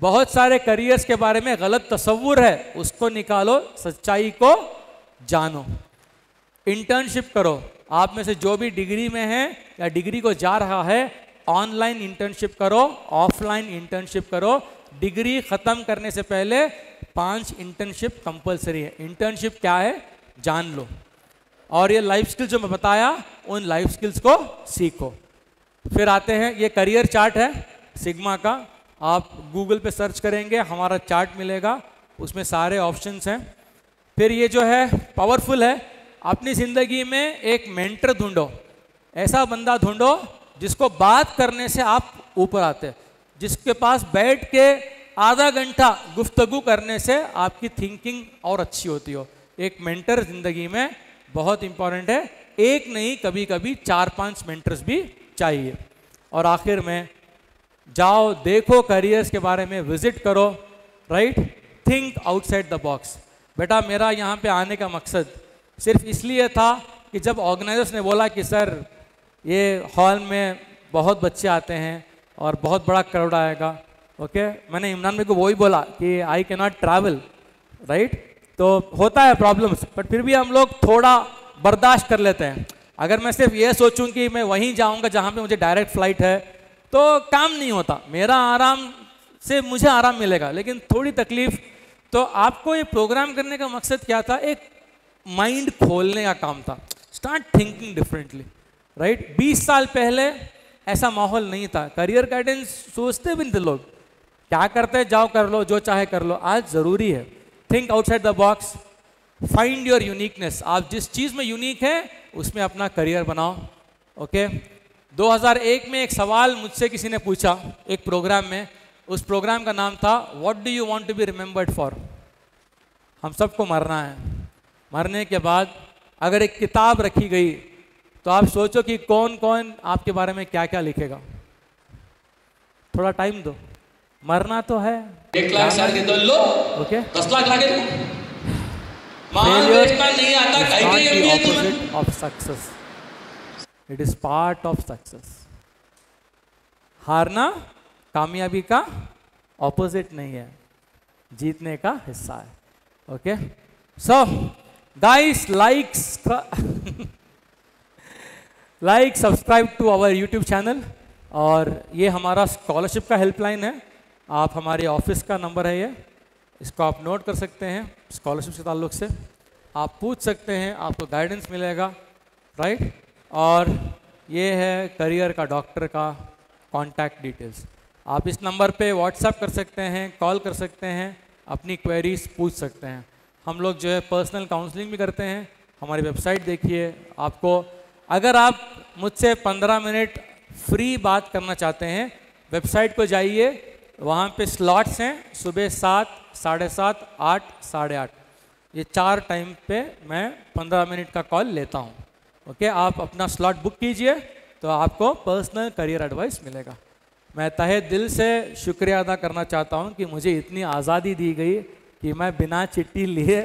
S1: बहुत सारे करियर्स के बारे में गलत तस्वुर है, उसको निकालो, सच्चाई को जानो। इंटर्नशिप करो, आप में से जो भी डिग्री में है या डिग्री को जा रहा है, ऑनलाइन इंटर्नशिप करो, ऑफलाइन इंटर्नशिप करो। डिग्री खत्म करने से पहले 5 इंटर्नशिप कंपलसरी है। इंटर्नशिप क्या है जान लो, और ये लाइफ स्किल्स जो मैं बताया उन लाइफ स्किल्स को सीखो। फिर आते हैं, ये करियर चार्ट है सिग्मा का, आप गूगल पे सर्च करेंगे हमारा चार्ट मिलेगा, उसमें सारे ऑप्शंस हैं। फिर ये जो है पावरफुल है, अपनी ज़िंदगी में एक मेंटर ढूंढो, ऐसा बंदा ढूंढो जिसको बात करने से आप ऊपर आते, जिसके पास बैठ के आधा घंटा गुफ्तगू करने से आपकी थिंकिंग और अच्छी होती हो। एक मेंटर ज़िंदगी में बहुत इंपॉर्टेंट है, एक नहीं कभी कभी 4-5 मेंटर्स भी चाहिए। और आखिर में जाओ देखो करियर्स के बारे में, विजिट करो, right, think outside the box. बेटा मेरा यहाँ पे आने का मकसद सिर्फ इसलिए था कि जब ऑर्गेनाइजर्स ने बोला कि सर ये हॉल में बहुत बच्चे आते हैं और बहुत बड़ा क्राउड आएगा, ओके, मैंने इमरान भाई को वही बोला कि I can not travel, right, तो होता है प्रॉब्लम्स, बट फिर भी हम लोग थोड़ा बर्दाश्त कर लेते हैं। अगर मैं सिर्फ ये सोचूं कि मैं वहीं जाऊंगा जहाँ पे मुझे डायरेक्ट फ्लाइट है तो काम नहीं होता, मेरा आराम से मुझे आराम मिलेगा, लेकिन थोड़ी तकलीफ। तो आपको ये प्रोग्राम करने का मकसद क्या था, एक माइंड खोलने का काम था, स्टार्ट थिंकिंग डिफरेंटली, राइट। 20 साल पहले ऐसा माहौल नहीं था, करियर गाइडेंस सोचते भी नहीं थे लोग, क्या करते जाओ कर लो, जो चाहे कर लो। आज ज़रूरी है think outside the box, find your uniqueness, आप जिस चीज़ में यूनिक है उसमें अपना करियर बनाओ, ओके। 2001 में एक सवाल मुझसे किसी ने पूछा एक प्रोग्राम में, उस प्रोग्राम का नाम था what do you want to be remembered for. हम सबको मरना है, मरने के बाद अगर एक किताब रखी गई तो आप सोचो कि कौन कौन आपके बारे में क्या क्या लिखेगा। थोड़ा टाइम दो, मरना तो है।
S2: 1 लाख साल के तो लो,
S1: ओके,
S2: 10 लाख लागे तू मान देखना नहीं आता, कहीं कहीं है तुम्हें
S1: of success, it is part of success. हारना कामयाबी का ऑपोजिट नहीं है, जीतने का हिस्सा है, okay. So guys, like subscribe to our YouTube channel, और ये हमारा स्कॉलरशिप का हेल्पलाइन है, आप हमारे ऑफिस का नंबर है ये, इसको आप नोट कर सकते हैं। स्कॉलरशिप के ताल्लुक से आप पूछ सकते हैं, आपको गाइडेंस मिलेगा, राइट। और ये है करियर का डॉक्टर का कॉन्टैक्ट डिटेल्स, आप इस नंबर पे व्हाट्सएप कर सकते हैं, कॉल कर सकते हैं, अपनी क्वेरीज पूछ सकते हैं। हम लोग जो है पर्सनल काउंसलिंग भी करते हैं, हमारी वेबसाइट देखिए। आपको अगर आप मुझसे 15 मिनट फ्री बात करना चाहते हैं, वेबसाइट को जाइए, वहाँ पे स्लॉट्स हैं, सुबह 7, 7:30, 8, 8:30, ये 4 टाइम पे मैं 15 मिनट का कॉल लेता हूँ, ओके। आप अपना स्लॉट बुक कीजिए तो आपको पर्सनल करियर एडवाइस मिलेगा। मैं तहे दिल से शुक्रिया अदा करना चाहता हूँ कि मुझे इतनी आज़ादी दी गई कि मैं बिना चिट्ठी लिए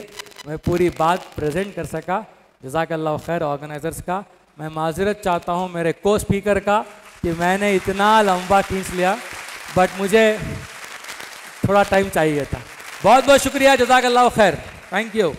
S1: मैं पूरी बात प्रेजेंट कर सका। जज़ाकल्लाह खैर ऑर्गेनाइजर्स का। मैं माज़रत चाहता हूँ मेरे को स्पीकर का कि मैंने इतना लंबा खींच लिया, बट मुझे थोड़ा टाइम चाहिए था। बहुत बहुत शुक्रिया, जज़ाकल्लाह खैर, थैंक यू।